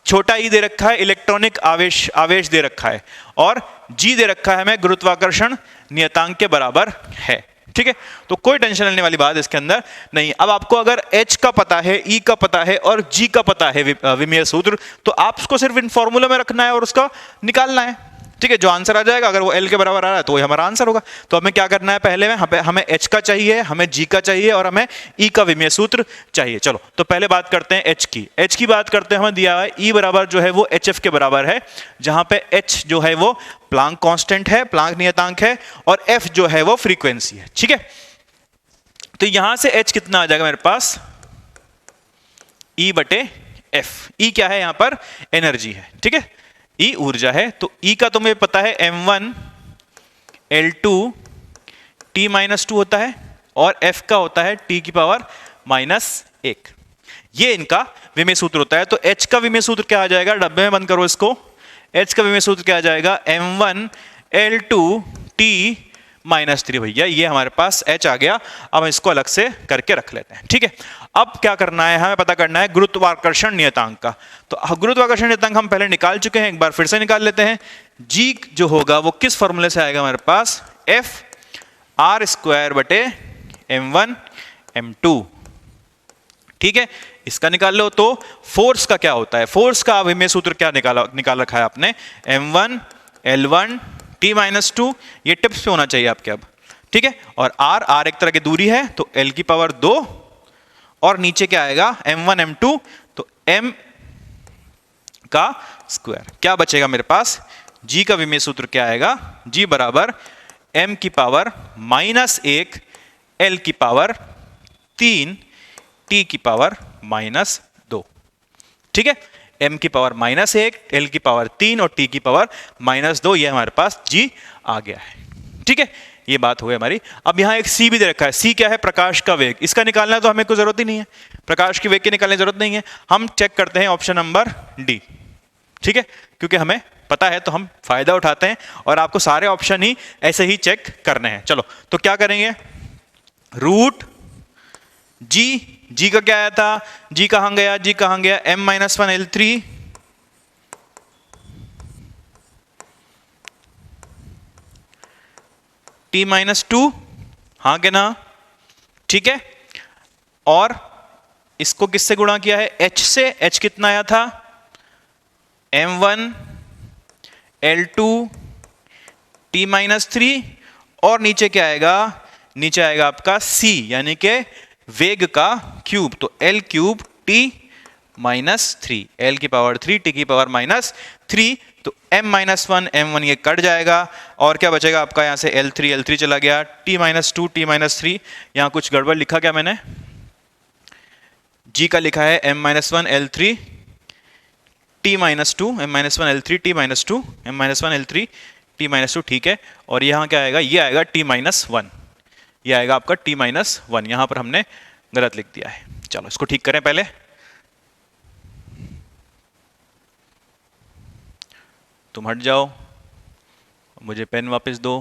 छोटा ई दे रखा है इलेक्ट्रॉनिक आवेश दे रखा है, और जी दे रखा है हमें गुरुत्वाकर्षण नियतांक के बराबर है। ठीक है, तो कोई टेंशन लेने वाली बात इसके अंदर नहीं। अब आपको अगर H का पता है, E का पता है और G का पता है विमीय सूत्र, तो आप उसको सिर्फ इन फॉर्मूला में रखना है और उसका निकालना है। ठीक है, जो आंसर आ जाएगा, अगर वो L के बराबर आ रहा है तो वही हमारा आंसर होगा। तो हमें क्या करना है, पहले में हमें H का चाहिए, हमें G का चाहिए और हमें E का विमीय सूत्र चाहिए। चलो तो पहले बात करते हैं H की। H की बात करते हैं, हमें दिया है E बराबर जो है वो HF के बराबर है, जहां पे H जो है वो प्लांक कांस्टेंट है, प्लांक नियतांक है, और F जो है वो फ्रीक्वेंसी है। ठीक है, तो यहां से H कितना आ जाएगा मेरे पास, E बटे F। E क्या है, यहां पर एनर्जी है। ठीक है, E ऊर्जा है। तो E का तुम्हें पता है m1 L2 T-2 होता है, और F का होता है T की पावर -1। ये इनका विमीय सूत्र होता है। तो H का विमीय सूत्र क्या आ जाएगा, डब्बे में बंद करो इसको। H का विमीय सूत्र क्या आ जाएगा, m1 L2 T-3। भैया ये हमारे पास H आ गया। अब हम इसको अलग से करके रख लेते हैं। ठीक है, अब क्या करना है, हमें पता करना है गुरुत्वाकर्षण नियतांक का। तो गुरुत्वाकर्षण नियतांक हम पहले निकाल चुके हैं, एक बार फिर से निकाल लेते हैं। G जो होगा वो किस फॉर्मूले से आएगा हमारे पास, F R² बटे m1 m2। ठीक है, इसका निकाल लो। तो फोर्स का क्या होता है, फोर्स का विमीय सूत्र क्या निकाल रखा है आपने, m1 L1 T-2। ये टिप्स पे होना चाहिए आपके अब। ठीक है, और R एक तरह की दूरी है, तो L की पावर 2, और नीचे क्या आएगा m1 m2, तो m का स्क्वायर। क्या बचेगा मेरे पास, G का विमीय सूत्र क्या आएगा, G बराबर m की पावर -1 L की पावर 3 T की पावर -2। ठीक है, m की पावर -1 L की पावर 3 और T की पावर -2, ये हमारे पास G आ गया है। ठीक है, ये बात हो गई हमारी। अब यहाँ एक C भी दे रखा है। C क्या है, प्रकाश का वेग। इसका निकालना तो हमें कोई जरूरत ही नहीं है, प्रकाश के वेग की निकालने की जरूरत नहीं है। हम चेक करते हैं ऑप्शन नंबर D। ठीक है, क्योंकि हमें पता है तो हम फायदा उठाते हैं, और आपको सारे ऑप्शन ही ऐसे ही चेक करने हैं। चलो तो क्या करेंगे, रूट G का क्या आया था, G कहां गया, G कहां गया, m-1 L3 T-2, हाँ के ना। ठीक है, और इसको किससे गुणा किया है, H से। H कितना आया था, m1 L2 T-3, और नीचे क्या आएगा, नीचे आएगा आपका C, यानी कि वेग का क्यूब। तो L³ T-3, L की पावर 3 T की पावर -3। तो m-1 m1 ये कट जाएगा, और क्या बचेगा आपका, यहां से L3 चला गया, T-2 T-3। यहां कुछ गड़बड़ लिखा क्या मैंने, G का लिखा है m-1 L3 T-2, m-1 L3 T-2, m-1 L3 T-2। ठीक है, और यहां क्या आएगा, ये आएगा T-1, ये आएगा आपका T-1। यहां पर हमने गलत लिख दिया है। चलो इसको ठीक करें पहले। तुम हट जाओ, मुझे पेन वापस दो।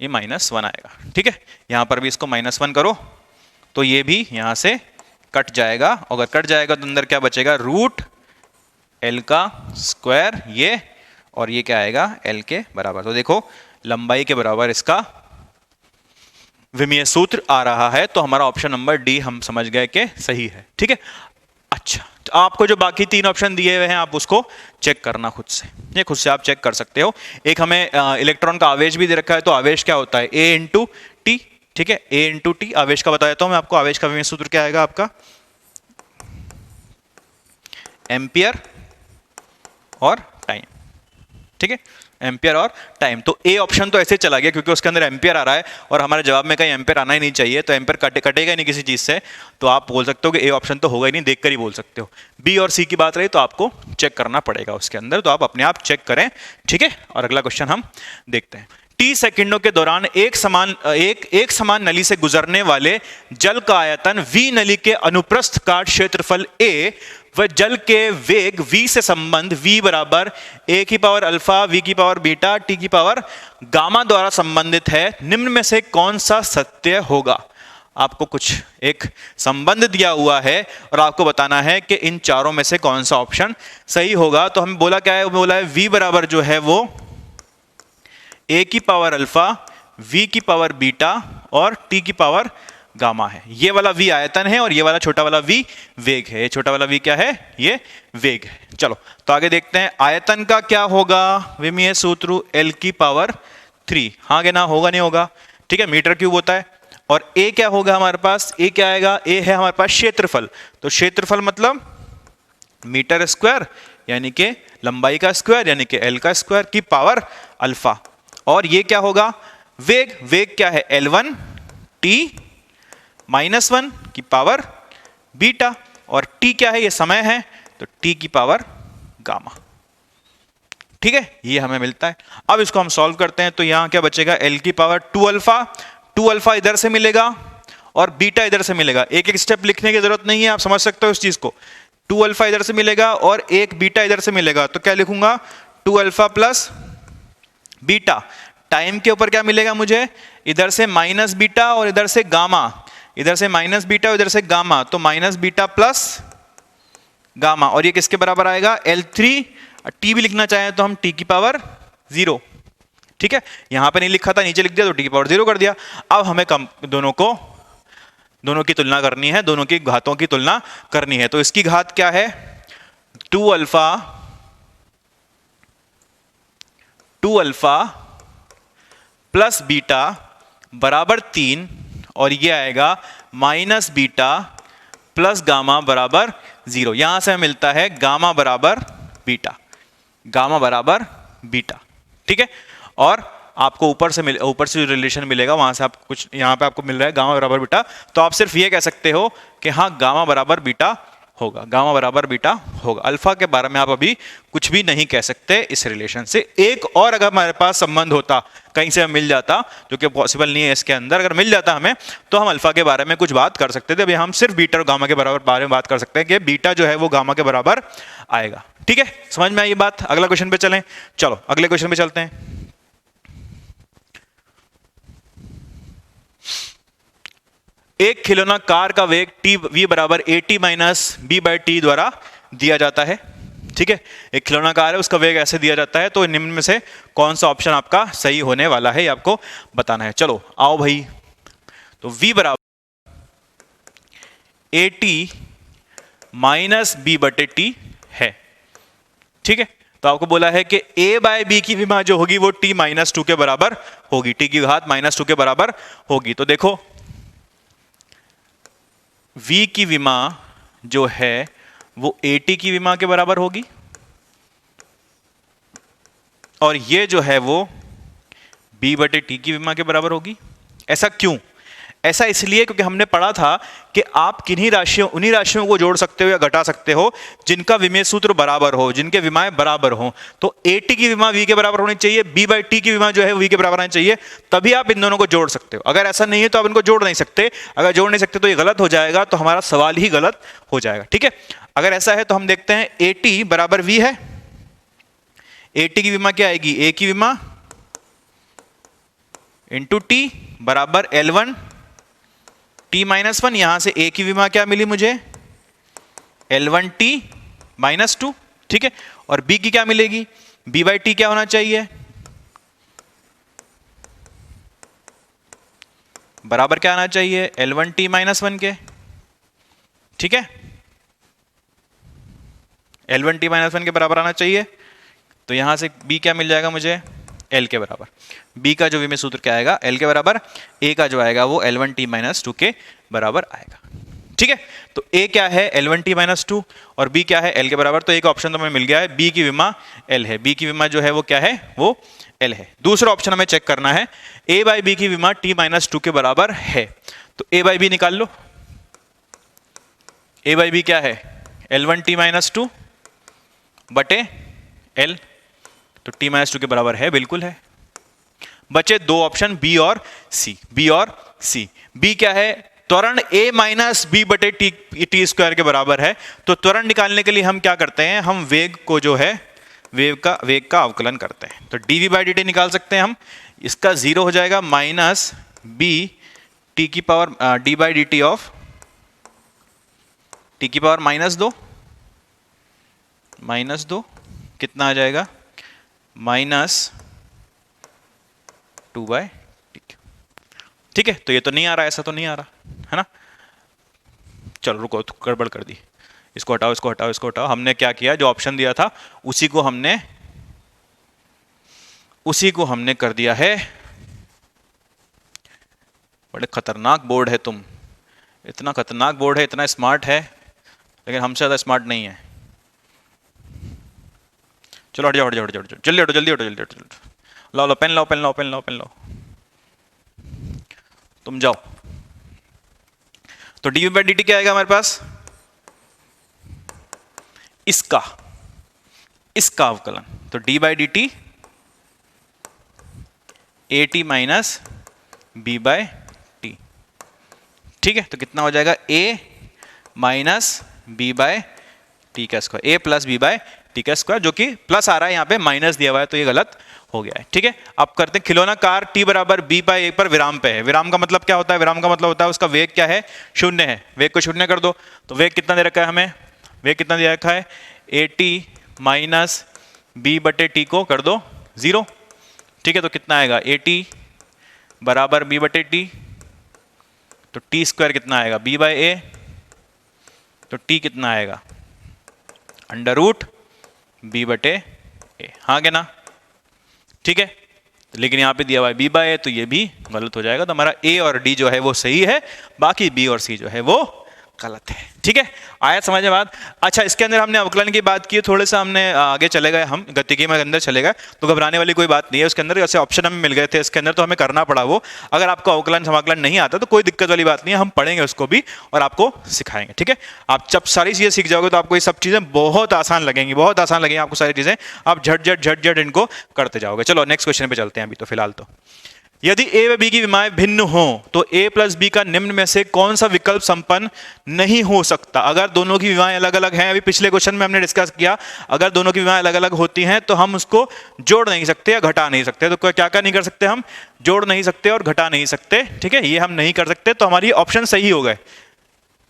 ये -1 आएगा। ठीक है, यहां पर भी इसको -1 करो, तो ये भी यहां से कट जाएगा। अगर कट जाएगा तो अंदर क्या बचेगा, रूट L का स्क्वायर ये, और ये क्या आएगा L के बराबर। तो देखो लंबाई के बराबर इसका विमीय सूत्र आ रहा है, तो हमारा ऑप्शन नंबर डी हम समझ गए कि सही है। ठीक है, अच्छा तो आपको जो बाकी 3 ऑप्शन दिए हुए हैं आप उसको चेक करना खुद से, ये खुद से आप चेक कर सकते हो। एक हमें इलेक्ट्रॉन का आवेश भी दे रखा है, तो आवेश क्या होता है A इंटू टी। ठीक है, A इंटू टी आवेश का बताया, तो मैं आपको आवेश का विमीय सूत्र क्या आएगा आपका एम्पियर और टाइम। ठीक है, एम्पियर और टाइम। तो ए ऑप्शन तो ऐसे चला गया क्योंकि उसके अंदर एम्पियर आ रहा है और हमारे जवाब में कहीं एम्पियर आना ही नहीं चाहिए, तो एम्पियर कटेगा नहीं किसी चीज से, तो आप बोल सकते हो कि ए ऑप्शन तो होगा ही नहीं, देखकर ही बोल सकते हो। बी और सी की बात रही तो आपको चेक करना पड़ेगा उसके अंदर, तो आप अपने आप चेक करें। ठीक है, और अगला क्वेश्चन हम देखते हैं। टी सेकंडों के दौरान एक समान नली से गुजरने वाले जल का आयतन v नली के अनुप्रस्थ का क्षेत्रफल a व जल के वेग v से संबंध v बराबर a की पावर अल्फा v की पावर बीटा t की पावर गामा द्वारा संबंधित है, निम्न में से कौन सा सत्य होगा। आपको कुछ एक संबंध दिया हुआ है और आपको बताना है कि इन चारों में से कौन सा ऑप्शन सही होगा। तो हमें बोला क्या है, बोला है v बराबर जो है वो a की पावर अल्फा v की पावर बीटा और t की पावर गामा है। ये वाला v आयतन है और ये वाला छोटा वाला v वेग है। ये छोटा वाला v क्या है, ये वेग है। चलो तो आगे देखते हैं, आयतन का क्या होगा विमीय सूत्र L की पावर 3। हाँ के ना, होगा नहीं होगा। ठीक है, मीटर क्यूब होता है। और a क्या होगा हमारे पास, a क्या आएगा, a है हमारे पास क्षेत्रफल, तो क्षेत्रफल मतलब मीटर स्क्वायर यानी कि लंबाई का स्क्वायर यानी कि L का स्क्वायर की पावर अल्फा। और ये क्या होगा वेग, वेग क्या है L1 t -1 की पावर बीटा, और t क्या है, ये समय है, तो t की पावर गामा। ठीक है, ये हमें मिलता है। अब इसको हम सॉल्व करते हैं, तो यहां क्या बचेगा, L की पावर 2 अल्फा इधर से मिलेगा और बीटा इधर से मिलेगा। एक एक स्टेप लिखने की जरूरत नहीं है, आप समझ सकते हो इस चीज को। 2 अल्फा इधर से मिलेगा और एक बीटा इधर से मिलेगा, तो क्या लिखूंगा 2 अल्फा प्लस बीटा। टाइम के ऊपर क्या मिलेगा मुझे, इधर से माइनस बीटा और इधर से गामा, इधर से माइनस बीटा इधर से गामा, तो माइनस बीटा प्लस गामा। और ये किसके बराबर आएगा L3, टी भी लिखना चाहें तो हम टी की पावर 0। ठीक है, यहां पे नहीं लिखा था, नीचे लिख दिया तो टी की पावर 0 कर दिया। अब हमें दोनों की तुलना करनी है, दोनों की घातों की तुलना करनी है। तो इसकी घात क्या है 2 अल्फा प्लस बीटा बराबर 3, और ये आएगा माइनस बीटा प्लस गामा बराबर 0। यहां से हमें मिलता है गामा बराबर बीटा, गामा बराबर बीटा। ठीक है, और आपको ऊपर से जो रिलेशन मिलेगा वहां से आपको कुछ, यहां पे आपको मिल रहा है गामा बराबर बीटा, तो आप सिर्फ ये कह सकते हो कि हाँ गामा बराबर बीटा होगा, गामा बराबर बीटा होगा। अल्फा के बारे में आप अभी कुछ भी नहीं कह सकते इस रिलेशन से। एक और अगर हमारे पास संबंध होता, कहीं से मिल जाता, जो कि पॉसिबल नहीं है इसके अंदर, अगर मिल जाता हमें तो हम अल्फा के बारे में कुछ बात कर सकते थे। अभी हम सिर्फ बीटा और गामा के बारे में बात कर सकते हैं कि बीटा जो है वो गामा के बराबर आएगा। ठीक है, समझ में आई ये बात। अगला क्वेश्चन पे चलें, चलो अगले क्वेश्चन पे चलते हैं। एक खिलौना कार का वेग v बराबर AT minus b by T द्वारा दिया जाता है। ठीक है, एक खिलौना कार है, उसका वेग ऐसे दिया जाता है, तो निम्न में से कौन सा ऑप्शन आपका सही होने वाला है, ये आपको बताना है। चलो आओ भाई, तो v बराबर AT माइनस b बटे टी है। ठीक है, तो आपको बोला है कि a बाय b की विमा जो होगी वो t माइनस 2 के बराबर होगी, t की घात माइनस 2 के बराबर होगी। तो देखो v की विमा जो है वो AT की विमा के बराबर होगी, और ये जो है वो b बटे टी की विमा के बराबर होगी। ऐसा क्यों? ऐसा इसलिए क्योंकि हमने पढ़ा था कि आप उन्हीं राशियों को जोड़ सकते हो या घटा सकते हो जिनका विमेय सूत्र बराबर हो, जिनके विमाएं बराबर हो। तो AT की विमा v के बराबर होनी चाहिए, b बाई टी की विमा जो है v के बराबर होनी चाहिए, तभी आप इन दोनों को जोड़ सकते हो। अगर ऐसा नहीं है तो आप इनको जोड़ नहीं सकते। अगर जोड़ नहीं सकते तो ये गलत हो जाएगा, तो हमारा सवाल ही गलत हो जाएगा। ठीक है, अगर ऐसा है तो हम देखते हैं AT बराबर v है, AT की विमा क्या आएगी, a की विमा इंटू टी बराबर L1 t माइनस 1, यहां से a की विमा क्या मिली मुझे L1 t माइनस 2। ठीक है, और b की क्या मिलेगी, बी बाई टी क्या होना चाहिए, बराबर क्या आना चाहिए, L1 टी माइनस वन के, ठीक है, L1 टी माइनस वन के बराबर आना चाहिए। तो यहां से B क्या मिल जाएगा मुझे, L के बराबर। B का जो विमेय सूत्र क्या आएगा, L के बराबर, A का जो आएगा वो L1 टी माइनस टू के बराबर आएगा, ठीक है। तो A क्या है, L1 टी माइनस टू, और B क्या है, L के बराबर। तो एक ऑप्शन तो हमें मिल गया है, B की विमा L है, B की विमा जो है वो क्या है, वो L है। दूसरा ऑप्शन हमें चेक करना है, A बाई B की विमा T माइनस टू के बराबर है। तो A बाई B निकाल लो, A बाई B क्या है, L1 टी माइनस टू बटे L, तो T माइनस टू के बराबर है, बिल्कुल है। बचे दो ऑप्शन B और C, B और C। B क्या है, त्वरण A माइनस B बटे टी स्क्वायर के बराबर है। तो त्वरण निकालने के लिए हम क्या करते हैं, हम वेग को जो है वेग का अवकलन करते हैं। तो dv बाई dt निकाल सकते हैं हम, इसका जीरो हो जाएगा माइनस b टी की power d by d T of T की पावर माइनस दो कितना आ जाएगा, माइनस 2 बाई टी। ठीक है, तो ये तो नहीं आ रहा, ऐसा तो नहीं आ रहा है ना। चलो रुको, तो गड़बड़ कर दी, इसको हटाओ, इसको हटाओ, इसको हटाओ। हमने क्या किया, जो ऑप्शन दिया था उसी को हमने कर दिया है। बड़े खतरनाक बोर्ड है तुम, इतना खतरनाक बोर्ड है, इतना स्मार्ट है, लेकिन हमसे ज्यादा स्मार्ट नहीं है। चलो हट जाओ, जल्दी हटो, लाओ पेन लाओ, तुम जाओ। तो डी बाई डी टी क्या आएगा हमारे पास, इसका अवकलन। तो d by d t a t minus b by t, ठीक है। तो कितना हो जाएगा, a minus b by t का square, a plus b by t का स्क्वायर, जो कि प्लस आ रहा है, यहाँ पे माइनस दिया हुआ है तो ये गलत हो गया है, ठीक है। अब करते हैं खिलौना कार टी बराबर बी बाई ए पर विराम पे है। विराम का मतलब क्या होता है, विराम का मतलब होता है उसका वेग क्या है, शून्य है। वेग को शून्य कर दो, तो वेग कितना दे रखा है हमें, वेग कितना दे रखा है, ए टी माइनस बी बटे टी को कर दो जीरो, ठीक है। तो कितना आएगा, ए टी बराबर बी बटे टी, तो टी स्क्वायर कितना आएगा, बी बाई ए, तो टी कितना आएगा, अंडर रूट बी बटे ए, हाँ क्या ना, ठीक है। लेकिन यहाँ पे दिया हुआ है बी बाई ए, तो ये भी गलत हो जाएगा। तो हमारा ए और डी जो है वो सही है, बाकी बी और सी जो है वो गलत है, ठीक है। आया समझ में बात। अच्छा, इसके अंदर हमने अवकलन की बात की, थोड़े सा हमने आगे चले गए, हम गतिकी में अंदर चले गए, तो घबराने वाली कोई बात नहीं है। उसके अंदर जैसे ऑप्शन हमें मिल गए थे, इसके अंदर तो हमें करना पड़ा वो। अगर आपको अवकलन समाकलन नहीं आता तो कोई दिक्कत वाली बात नहीं है, हम पढ़ेंगे उसको भी और आपको सिखाएंगे, ठीक है। आप जब सारी चीजें सीख जाओगे तो आपको ये सब चीजें बहुत आसान लगेंगी, आपको सारी चीजें, आप झट इनको करते जाओगे। चलो नेक्स्ट क्वेश्चन पे चलते हैं अभी तो फिलहाल। तो यदि ए व बी की विमाएं भिन्न हो तो ए प्लस बी का निम्न में से कौन सा विकल्प संपन्न नहीं हो सकता। अगर दोनों की विमाएं अलग अलग हैं, अभी पिछले क्वेश्चन में हमने डिस्कस किया, अगर दोनों की विमाएं अलग अलग होती हैं तो हम उसको जोड़ नहीं सकते या घटा नहीं सकते। तो क्या क्या नहीं कर सकते, हम जोड़ नहीं सकते और घटा नहीं सकते, ठीक है, ये हम नहीं कर सकते। तो हमारी ऑप्शन सही हो गए।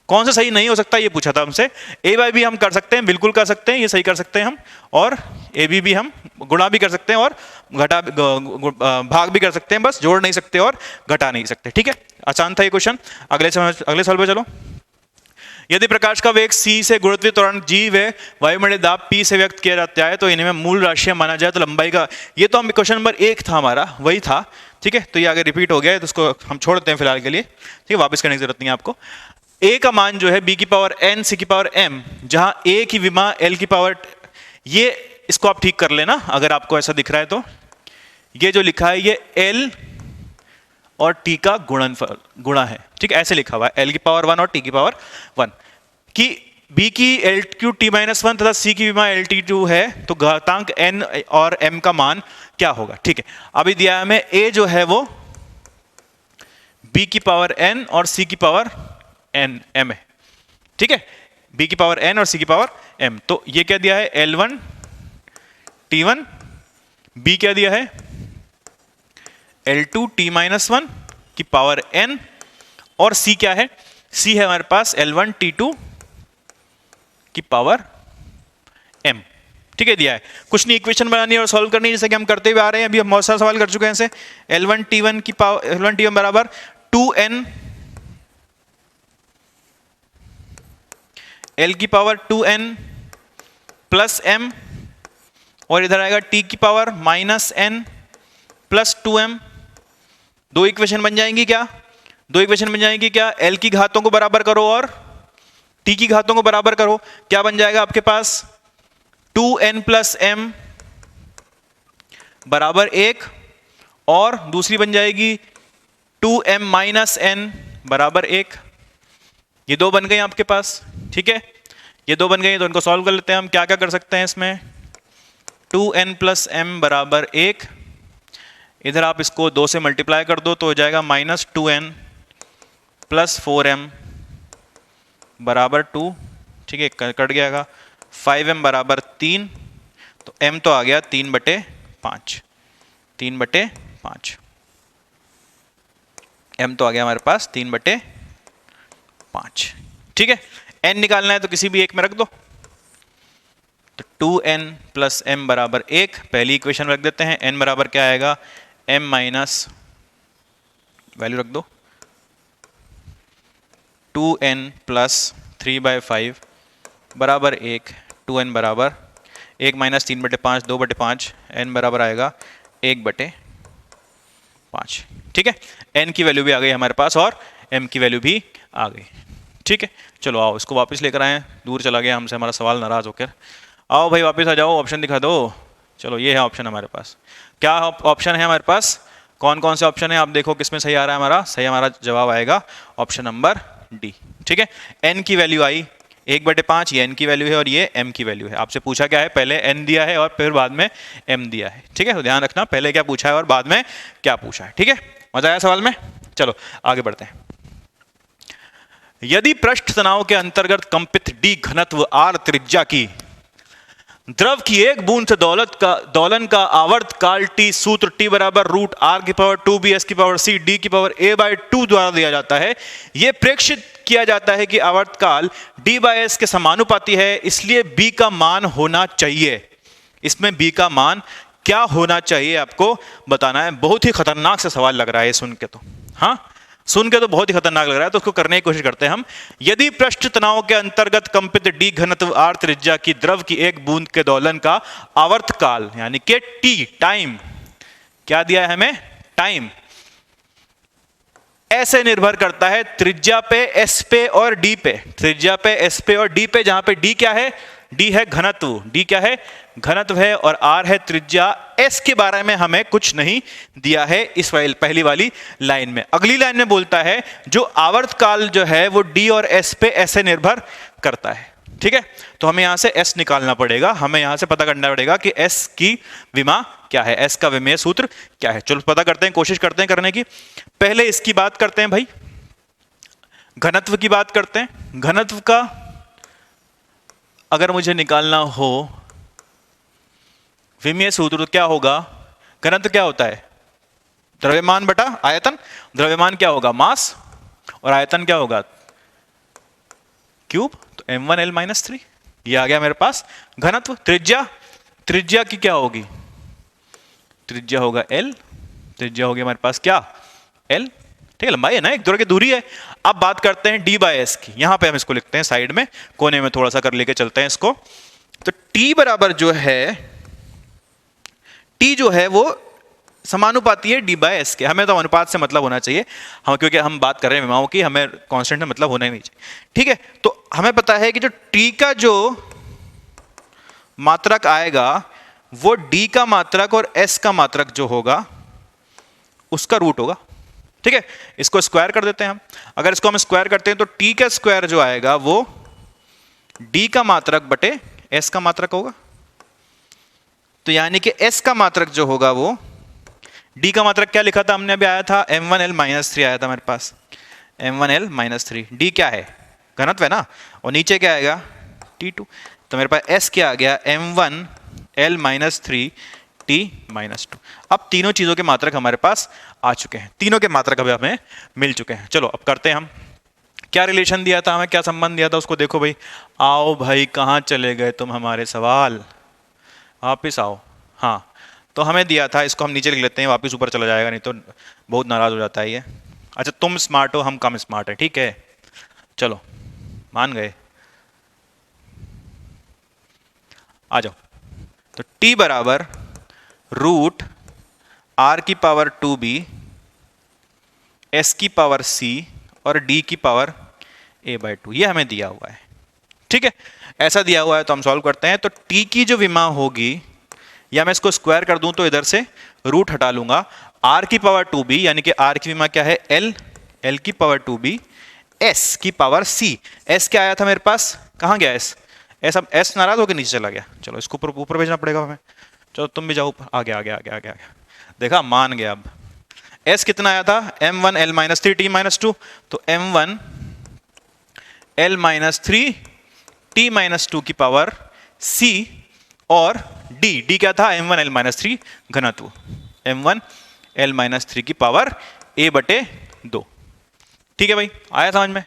कौन सा सही नहीं हो सकता ये पूछा था हमसे। ए बाई बी हम कर सकते हैं, बिल्कुल कर सकते हैं, ये सही कर सकते हैं हम, और ए बी भी हम गुणा भी कर सकते हैं और घटा भाग भी कर सकते हैं, बस जोड़ नहीं सकते और घटा नहीं सकते, ठीक है। आसान था ये क्वेश्चन। अगले सवाल पे चलो। यदि प्रकाश का वेग c से गुरुत्वीय त्वरण g व वायुमंडलीय दाब p से व्यक्त किया जाता है तो इनमें मूल राशियां माना जाए तो लंबाई का, ये तो हम क्वेश्चन नंबर 1 था हमारा, वही था, ठीक है। तो ये आगे रिपीट हो गया है तो उसको हम छोड़ देते हैं फिलहाल के लिए, ठीक है, वापस करने की जरूरत नहीं है आपको। a का मान जो है b की पावर n c की पावर m, जहां a की विमा l की पावर, ये इसको आप ठीक कर लेना अगर आपको ऐसा दिख रहा है तो। ये जो लिखा है ये l और t का गुणा है, ठीक है, ऐसे लिखा हुआ है l की पावर 1 और t की पावर 1, कि b की l3 t माइनस 1 तथा c की विमा lt2 है, तो घातांक n और m का मान क्या होगा, ठीक है। अभी दिया है हमें a जो है वो b की पावर n और c की पावर n m है, ठीक है, b की पावर n और c की पावर m। तो ये क्या दिया है, l1 t1, b क्या दिया है l2 t माइनस 1 की पावर n, और c क्या है, c है हमारे पास l1 t2 की पावर m, ठीक है, दिया है, कुछ नहीं, इक्वेशन बनानी है और सॉल्व करनी है जैसे कि हम करते हुए आ रहे हैं, अभी हम बहुत सारा सवाल कर चुके हैं ऐसे। L1 T1 की पावर, L1 T1 बराबर 2n L की पावर 2n प्लस m, और इधर आएगा t की power minus n plus 2m। दो इक्वेशन बन जाएंगी क्या? दो इक्वेशन बन जाएंगी क्या? L की घातों को बराबर करो और t की घातों को बराबर करो, क्या बन जाएगा आपके पास? 2n प्लस m बराबर 1, और दूसरी बन जाएगी 2m माइनस n बराबर 1। ये दो बन गए आपके पास, ठीक है, ये दो बन गए, तो इनको सॉल्व कर लेते हैं हम। क्या क्या कर सकते हैं इसमें? 2n प्लस m बराबर 1, इधर आप इसको 2 से मल्टीप्लाई कर दो तो हो जाएगा माइनस 2n प्लस 4m बराबर 2, ठीक है, कट गया। 5m बराबर 3, तो m तो आ गया 3/5, 3/5, m तो आ गया हमारे पास 3/5, ठीक है। n निकालना है तो किसी भी एक में रख दो, तो 2n प्लस m बराबर 1, पहली इक्वेशन में रख देते हैं। n बराबर क्या आएगा? m माइनस वैल्यू रख दो 2n प्लस 3/5 बराबर 1, 2n बराबर 1 माइनस 3/5 2/5, n बराबर आएगा 1/5, ठीक है। n की वैल्यू भी आ गई हमारे पास और m की वैल्यू भी आ गई, ठीक है। चलो आओ इसको वापस लेकर आए, दूर चला गया हमसे हमारा सवाल नाराज होकर। आओ भाई वापस आ जाओ, ऑप्शन दिखा दो। चलो ये है ऑप्शन हमारे पास, क्या ऑप्शन है हमारे पास? कौन कौन से ऑप्शन है आप देखो किसमें सही आ रहा है हमारा? सही हमारा जवाब आएगा ऑप्शन नंबर डी, ठीक है। n की वैल्यू आई 1/5, ये n की वैल्यू है और ये m की वैल्यू है। आपसे पूछा क्या है? पहले n दिया है और फिर बाद में m दिया है, ठीक है, तो ध्यान रखना पहले क्या पूछा है और बाद में क्या पूछा है, ठीक है। मजा आया सवाल में? चलो आगे बढ़ते हैं। यदि पृष्ठ तनाव के अंतर्गत कंपित d घनत्व r त्रिज्या की द्रव की एक बूंद से दोलन का आवर्त काल t सूत्र t बराबर रूट r की पावर 2b s की पावर c d की पावर a/2 द्वारा दिया जाता है। यह प्रेक्षित किया जाता है कि आवर्त काल d/s के समानुपाती है, इसलिए b का मान होना चाहिए। इसमें b का मान क्या होना चाहिए आपको बताना है। बहुत ही खतरनाक से सवाल लग रहा है सुन के, तो हाँ सुन के तो बहुत ही खतरनाक लग रहा है, तो उसको करने की कोशिश करते हैं हम। यदि पृष्ठ तनाव के अंतर्गत कंपित d घनत्व r त्रिज्या की द्रव की एक बूंद के दोलन का आवर्त काल यानी कि t टाइम, क्या दिया है हमें? टाइम, ऐसे निर्भर करता है त्रिज्या पे, s पे और d पे, त्रिज्या पे, s पे और d पे, जहां पे d क्या है? d है घनत्व, d क्या है? घनत्व है, और r है त्रिज्या। s के बारे में हमें कुछ नहीं दिया है इस पहली वाली लाइन में। अगली लाइन में बोलता है जो आवर्त काल जो है वो d और s पे ऐसे निर्भर करता है, ठीक है। तो हमें यहां से s निकालना पड़ेगा, हमें यहां से पता करना पड़ेगा कि s की विमा क्या है, s का विमेय सूत्र क्या है। चलो पता करते हैं, कोशिश करते हैं करने की। पहले इसकी बात करते हैं भाई, घनत्व की बात करते हैं। घनत्व का अगर मुझे निकालना हो विमीय सूत्र तो क्या होगा? घनत्व क्या होता है? द्रव्यमान बटा आयतन। द्रव्यमान क्या होगा? मास, और आयतन क्या होगा? क्यूब, तो m1l-3, ये आ गया मेरे पास घनत्व। त्रिज्या, त्रिज्या की क्या होगी? त्रिज्या होगा l, त्रिज्या होगी हमारे पास क्या? l, ठीक है, लंबाई है ना, एक दूसरे की दूरी है। अब बात करते हैं d/s की, यहां पे हम इसको लिखते हैं साइड में, कोने में थोड़ा सा कर लेके चलते हैं इसको। तो t बराबर जो है, t जो है वो समानुपाती है d/s के। हमें तो अनुपात से मतलब होना चाहिए, हम क्योंकि हम बात कर रहे हैं विमाओं की, हमें कांस्टेंट में मतलब होना ही नहीं चाहिए, ठीक है। तो हमें पता है कि जो t का जो मात्रक आएगा वो d का मात्रक और s का मात्रक जो होगा उसका रूट होगा, ठीक है। इसको स्क्वायर कर देते हैं हम। अगर इसको हम स्क्वायर करते हैं तो t का स्क्वायर जो आएगा वो d का मात्रक बटे s का मात्रक होगा। तो यानी कि s का मात्रक जो होगा वो, d का मात्रक क्या लिखा था हमने अभी, आया था m1l-3 आया था मेरे पास, m1l-3। d क्या है? घनत्व है ना, और नीचे क्या आएगा? t2। तो मेरे पास s क्या आ गया? m1l-3 t-2। अब तीनों चीजों के मात्रक हमारे पास आ चुके हैं, तीनों के मात्रक अभी हमें मिल चुके हैं। चलो अब करते हैं हम, क्या रिलेशन दिया था हमें, क्या संबंध दिया था उसको देखो भाई। आओ भाई, कहां चले गए तुम हमारे सवाल? वापिस आओ। हाँ, तो हमें दिया था, इसको हम नीचे लिख लेते हैं, वापस ऊपर चला जाएगा, नहीं तो बहुत नाराज हो जाता है ये। अच्छा, तुम स्मार्ट हो, हम कम स्मार्ट है, ठीक है, चलो मान गए, आ जाओ। तो t बराबर रूट r की पावर 2b, s की पावर c और d की पावर a/2, ये हमें दिया हुआ है, ठीक है। ऐसा दिया हुआ है तो हम सॉल्व करते हैं। तो t की जो विमा होगी, या मैं इसको स्क्वायर कर दूं तो इधर से रूट हटा लूंगा, r की पावर 2b यानी कि r की विमा क्या है l, l की पावर 2b, s की पावर c। s क्या आया था मेरे पास, कहां गया s, अब s नाराज होकर नीचे चला गया, चलो इसको ऊपर ऊपर भेजना पड़ेगा हमें। चलो तुम भी जाओ ऊपर, आ गया आ गया आ गया आ गया, देखा मान गया। अब s कितना आया था, m1 l minus 3 t minus 2, तो m1 l minus 3 t minus 2 की पावर c, और d क्या था, m1 l माइनस 3 घनत्व, m1 l माइनस 3 की पावर a/2। ठीक है भाई, आया समझ में।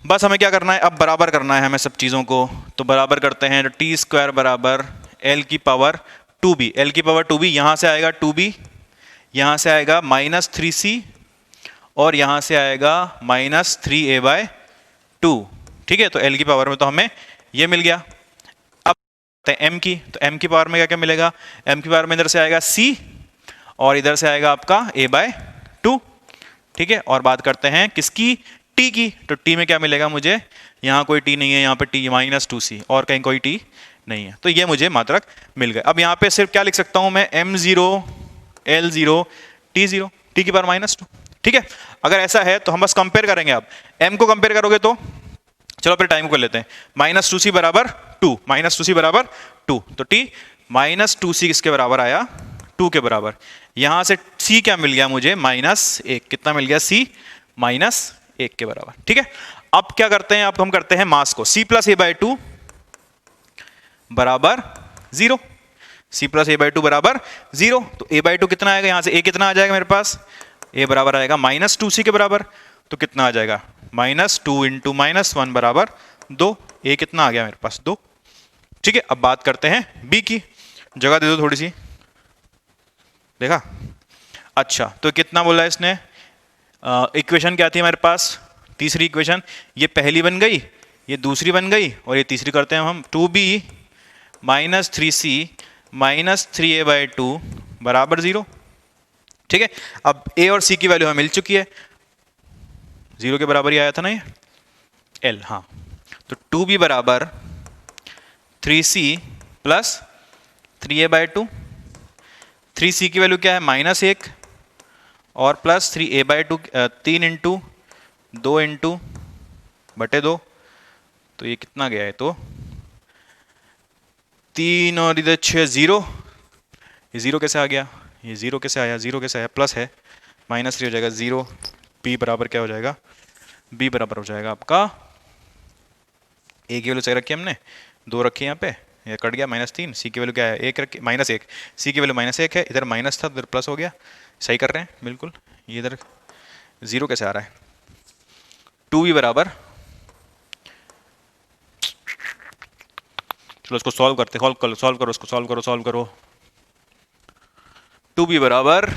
बस हमें क्या करना है, अब बराबर करना है हमें सब चीज़ों को। तो बराबर करते हैं, तो टी स्क्वायर बराबर एल की पावर 2b, एल की पावर 2b, यहाँ से आएगा 2b, यहाँ से आएगा माइनस 3c, और यहाँ से आएगा माइनस 3a/2। ठीक है, तो एल की पावर में तो हमें ये मिल गया। अब एम की, तो एम की पावर में क्या क्या मिलेगा, एम की पावर में इधर से आएगा c, और इधर से आएगा आपका a/2। ठीक है, और बात करते हैं किसकी, t की, तो t में क्या मिलेगा मुझे, यहाँ कोई t नहीं है, यहाँ पे t माइनस 2c, और कहीं कोई t नहीं है, तो ये मुझे मात्रक मिल गए। अब यहाँ पे सिर्फ क्या लिख सकता हूँ मैं, m0 l0 t0, t की पावर माइनस 2। ठीक है, अगर ऐसा है तो हम बस कंपेयर करेंगे। अब m को कंपेयर करोगे तो चलो फिर टाइम को लेते हैं, माइनस 2c बराबर 2, माइनस 2c बराबर 2, तो t माइनस 2c किसके बराबर आया, 2 के बराबर। यहां से c क्या मिल गया मुझे, -1, कितना मिल गया, c -1 के बराबर। ठीक है, अब क्या करते हैं, अब हम करते हैं मास को, c प्लस a/2 बराबर 0, c प्लस a/2 बराबर 0, तो a/2 कितना आएगा, यहां से a कितना आ जाएगा मेरे पास, a बराबर आएगा -2c के बराबर, तो कितना आ जाएगा, -2 इंटू -1 बराबर 2, a कितना आ गया मेरे पास 2। ठीक है, अब बात करते हैं b की, जगह दे दो थोड़ी सी, देखा। अच्छा, तो कितना बोला इसने, इक्वेशन क्या थी हमारे पास, तीसरी इक्वेशन, ये पहली बन गई, ये दूसरी बन गई, और ये तीसरी करते हैं हम, 2b minus 3c minus 3a/2 बराबर 0। ठीक है, अब a और c की वैल्यू हमें मिल चुकी है, 0 के बराबर ही आया था ना ये l, हाँ, तो 2b बराबर 3c प्लस 3a/2, 3c की वैल्यू क्या है, -1, और प्लस 3a/2, 3 इंटू 2 इंटू बटे 2, तो ये कितना गया है, तो 3 और इधर 6, 0, ये 0 कैसे आ गया, ये 0 कैसे आया, 0 कैसे आया, प्लस है, -3 हो जाएगा 0, b बराबर क्या हो जाएगा, b बराबर हो जाएगा आपका, a की वैल्यू सही रखी हमने, 2 रखी यहाँ पे, ये कट गया -3, c की वैल्यू क्या है, 1 रखी, -1, c की वैल्यू -1 है, इधर माइनस था इधर प्लस हो गया, सही कर रहे हैं बिल्कुल। ये इधर 0 कैसे आ रहा है, 2b बराबर, चलो इसको सॉल्व करते, सॉल्व करो इसको, सॉल्व करो। 2b बराबर,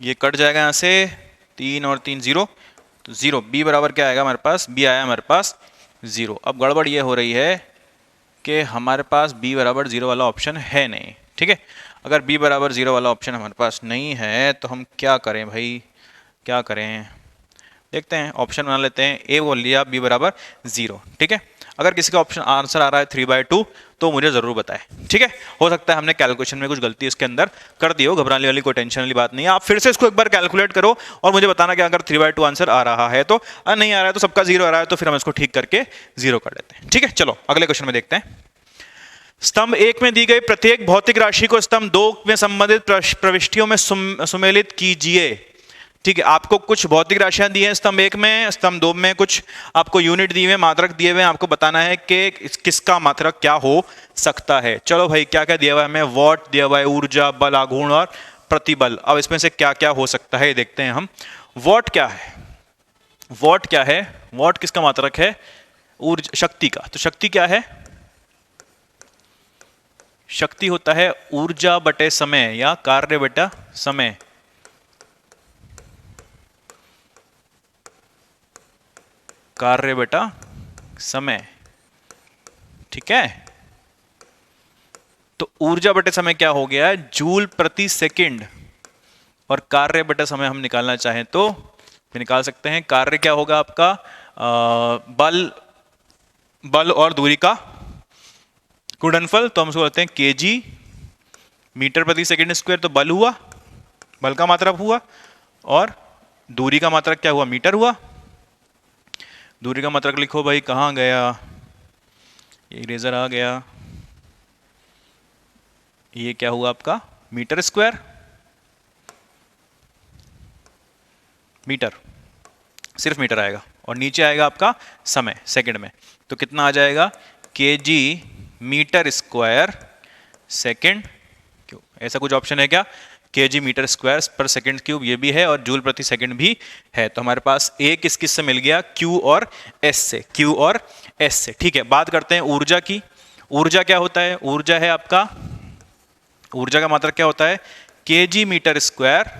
ये कट जाएगा यहाँ से, 3 और 3 0, तो 0, b बराबर क्या आएगा हमारे पास, b आया हमारे पास 0। अब गड़बड़ ये हो रही है कि हमारे पास b बराबर 0 वाला ऑप्शन है नहीं। ठीक है, अगर b बराबर 0 वाला ऑप्शन हमारे पास नहीं है तो हम क्या करें भाई, क्या करें, देखते हैं, ऑप्शन बना लेते हैं, a बोल लिया, b बराबर 0। ठीक है, अगर किसी का ऑप्शन आंसर आ रहा है 3/2 तो मुझे जरूर बताएं। ठीक है, हो सकता है हमने कैलकुलेशन में कुछ गलती इसके अंदर कर दी हो, घबराने वाली कोई टेंशन वाली बात नहीं है। आप फिर से इसको एक बार कैलकुलेट करो और मुझे बताना कि अगर 3/2 आंसर आ रहा है तो, नहीं आ रहा है तो, सबका 0 आ रहा है तो फिर हम इसको ठीक करके 0 कर लेते हैं। ठीक है, चलो अगले क्वेश्चन में देखते हैं। स्तंभ 1 में दी गई प्रत्येक भौतिक राशि को स्तंभ 2 में संबंधित प्रविष्टियों में सुमेलित कीजिए। ठीक है, आपको कुछ भौतिक राशियां दी हैं स्तंभ 1 में, स्तंभ 2 में कुछ आपको यूनिट दिए हुए, मात्रक दिए हुए, आपको बताना है कि किसका मात्रक क्या हो सकता है। चलो भाई, क्या क्या दिया हुआ है हमें, वॉट दिया हुआ है, ऊर्जा, बल, आघूर्ण और प्रतिबल। अब इसमें से क्या क्या हो सकता है देखते हैं हम। वॉट क्या है, वॉट क्या है, वॉट किसका मात्रक है, ऊर्जा, शक्ति का। तो शक्ति क्या है, शक्ति होता है ऊर्जा बटे समय या कार्य बटा समय। कार्य बटा समय, ठीक है। तो ऊर्जा बटे समय क्या हो गया, जूल प्रति सेकंड, और कार्य बटे समय हम निकालना चाहें तो निकाल सकते हैं। कार्य क्या होगा आपका, बल और दूरी का गुणनफल, तो हम उसको बोलते हैं केजी मीटर प्रति सेकंड स्क्वायर। तो बल हुआ, बल का मात्रक हुआ, और दूरी का मात्रक क्या हुआ, मीटर हुआ। दूरी का मात्रक लिखो भाई, कहाँ गया ये इरेजर, आ गया। ये क्या हुआ आपका, मीटर स्क्वायर, मीटर, सिर्फ मीटर आएगा, और नीचे आएगा आपका समय सेकंड में। तो कितना आ जाएगा, kg metre square second cube. ऐसा कुछ ऑप्शन है क्या, केजी मीटर स्क्वायर पर सेकंड क्यूब, ये भी है, और जूल प्रति सेकंड भी है। तो हमारे पास ए किस किस से मिल गया, क्यू और एस से, क्यू और एस से। ठीक है, बात करते हैं ऊर्जा की। ऊर्जा क्या होता है, ऊर्जा है आपका, ऊर्जा का मात्रक क्या होता है, केजी मीटर स्क्वायर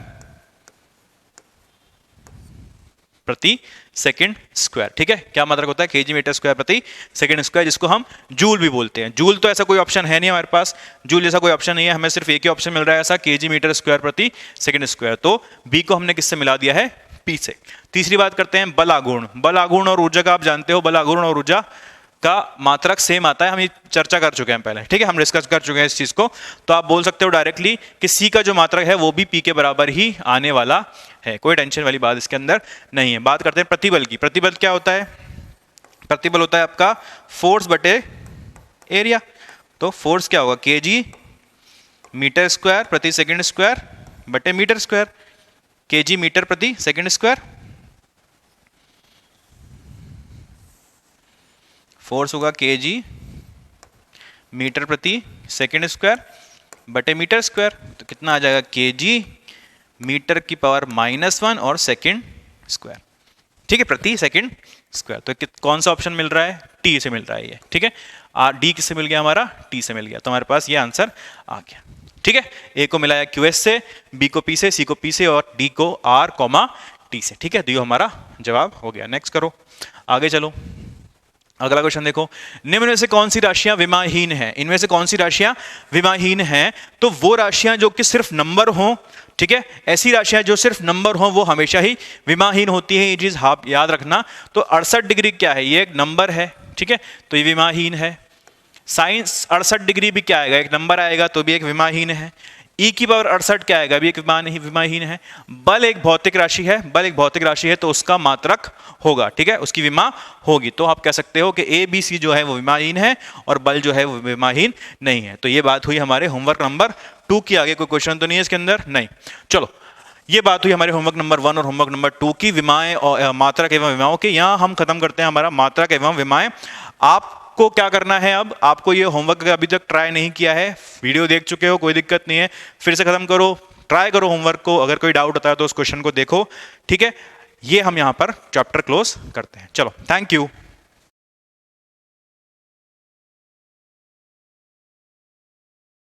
प्रति सेकंड स्क्वायर। ठीक है, क्या मात्रक होता है, केजी मीटर स्क्वायर प्रति सेकंड स्क्वायर, जिसको हम जूल भी बोलते हैं। जूल तो ऐसा कोई ऑप्शन है नहीं हमारे पास, जूल जैसा कोई ऑप्शन नहीं है, हमें सिर्फ एक ही ऑप्शन मिल रहा है ऐसा, केजी मीटर स्क्वायर प्रति सेकंड स्क्वायर। तो बी को हमने किससे मिला दिया है, पी से। तीसरी बात करते हैं बल आघूर्ण। बल आघूर्ण और ऊर्जा का आप जानते हो, बल आघूर्ण और ऊर्जा का मात्रक सेम आता है, हम ये चर्चा कर चुके हैं पहले। ठीक है, हम डिस्कस कर चुके हैं इस चीज को। तो आप बोल सकते हो डायरेक्टली कि सी का जो मात्रक है वो भी पी के बराबर ही आने वाला है, कोई टेंशन वाली बात इसके अंदर नहीं है। बात करते हैं प्रतिबल की। प्रतिबल क्या होता है, प्रतिबल होता है आपका फोर्स बटे एरिया। तो फोर्स क्या होगा, केजी मीटर स्क्वायर प्रति सेकंड स्क्वायर बटे मीटर स्क्वायर, केजी मीटर प्रति सेकंड स्क्वायर। फोर्स होगा केजी मीटर प्रति सेकंड स्क्वायर बटे मीटर स्क्वायर। तो कितना आ जाएगा, केजी मीटर की पावर -1 और सेकंड स्क्वायर। ठीक है, प्रति सेकंड स्क्वायर। तो कौन सा ऑप्शन मिल रहा है, टी से मिल रहा है ये। ठीक है, डी किससे मिल गया, हमारा टी से मिल गया। तो हमारे पास ये आंसर आ गया। ठीक है, ए को मिलाया क्यूएस से, बी को पी से, सी को पी से, और डी को आर कॉमा टी से। ठीक है, तो ये हमारा जवाब हो गया। नेक्स्ट करो, आगे चलो। अगला क्वेश्चन देखो, निम्न में से कौन सी राशियां विमाहीन हैं। इनमें से कौन सी राशियां विमाहीन हैं, तो वो राशियां जो कि सिर्फ नंबर हों। ठीक है, ऐसी राशियां जो सिर्फ नंबर हों वो हमेशा ही विमाहीन होती है, ये चीज आप याद रखना। तो 68 डिग्री क्या है, ये एक नंबर है। ठीक है, तो ये विमाहीन है। साइंस 68 डिग्री भी क्या आएगा, एक नंबर आएगा, तो भी एक विमाहीन है। ई की पावर 68 क्या आएगा, भी एक विमाहीन है। बल एक भौतिक राशि है, बल एक भौतिक राशि है, तो उसका मात्रक होगा। ठीक है, उसकी विमा होगी। तो आप कह सकते हो कि ए बी सी जो है वो विमाहीन है, और बल जो है वो विमाहीन नहीं है। तो ये बात हुई हमारे होमवर्क नंबर 2 की। आगे कोई क्वेश्चन तो नहीं है इसके अंदर, नहीं। चलो, ये बात हुई हमारे होमवर्क नंबर 1 और होमवर्क नंबर 2 की, विमाएं और मात्रक एवं विमाओं की। यहाँ हम खत्म करते हैं हमारा मात्रक एवं विमाएं। आपको क्या करना है, अब आपको ये होमवर्क अभी तक ट्राई नहीं किया है, वीडियो देख चुके हो, कोई दिक्कत नहीं है, फिर से खत्म करो, ट्राई करो होमवर्क को। अगर कोई डाउट होता है तो उस क्वेश्चन को देखो। ठीक है, ये हम यहाँ पर चैप्टर क्लोज करते हैं। चलो, थैंक यू।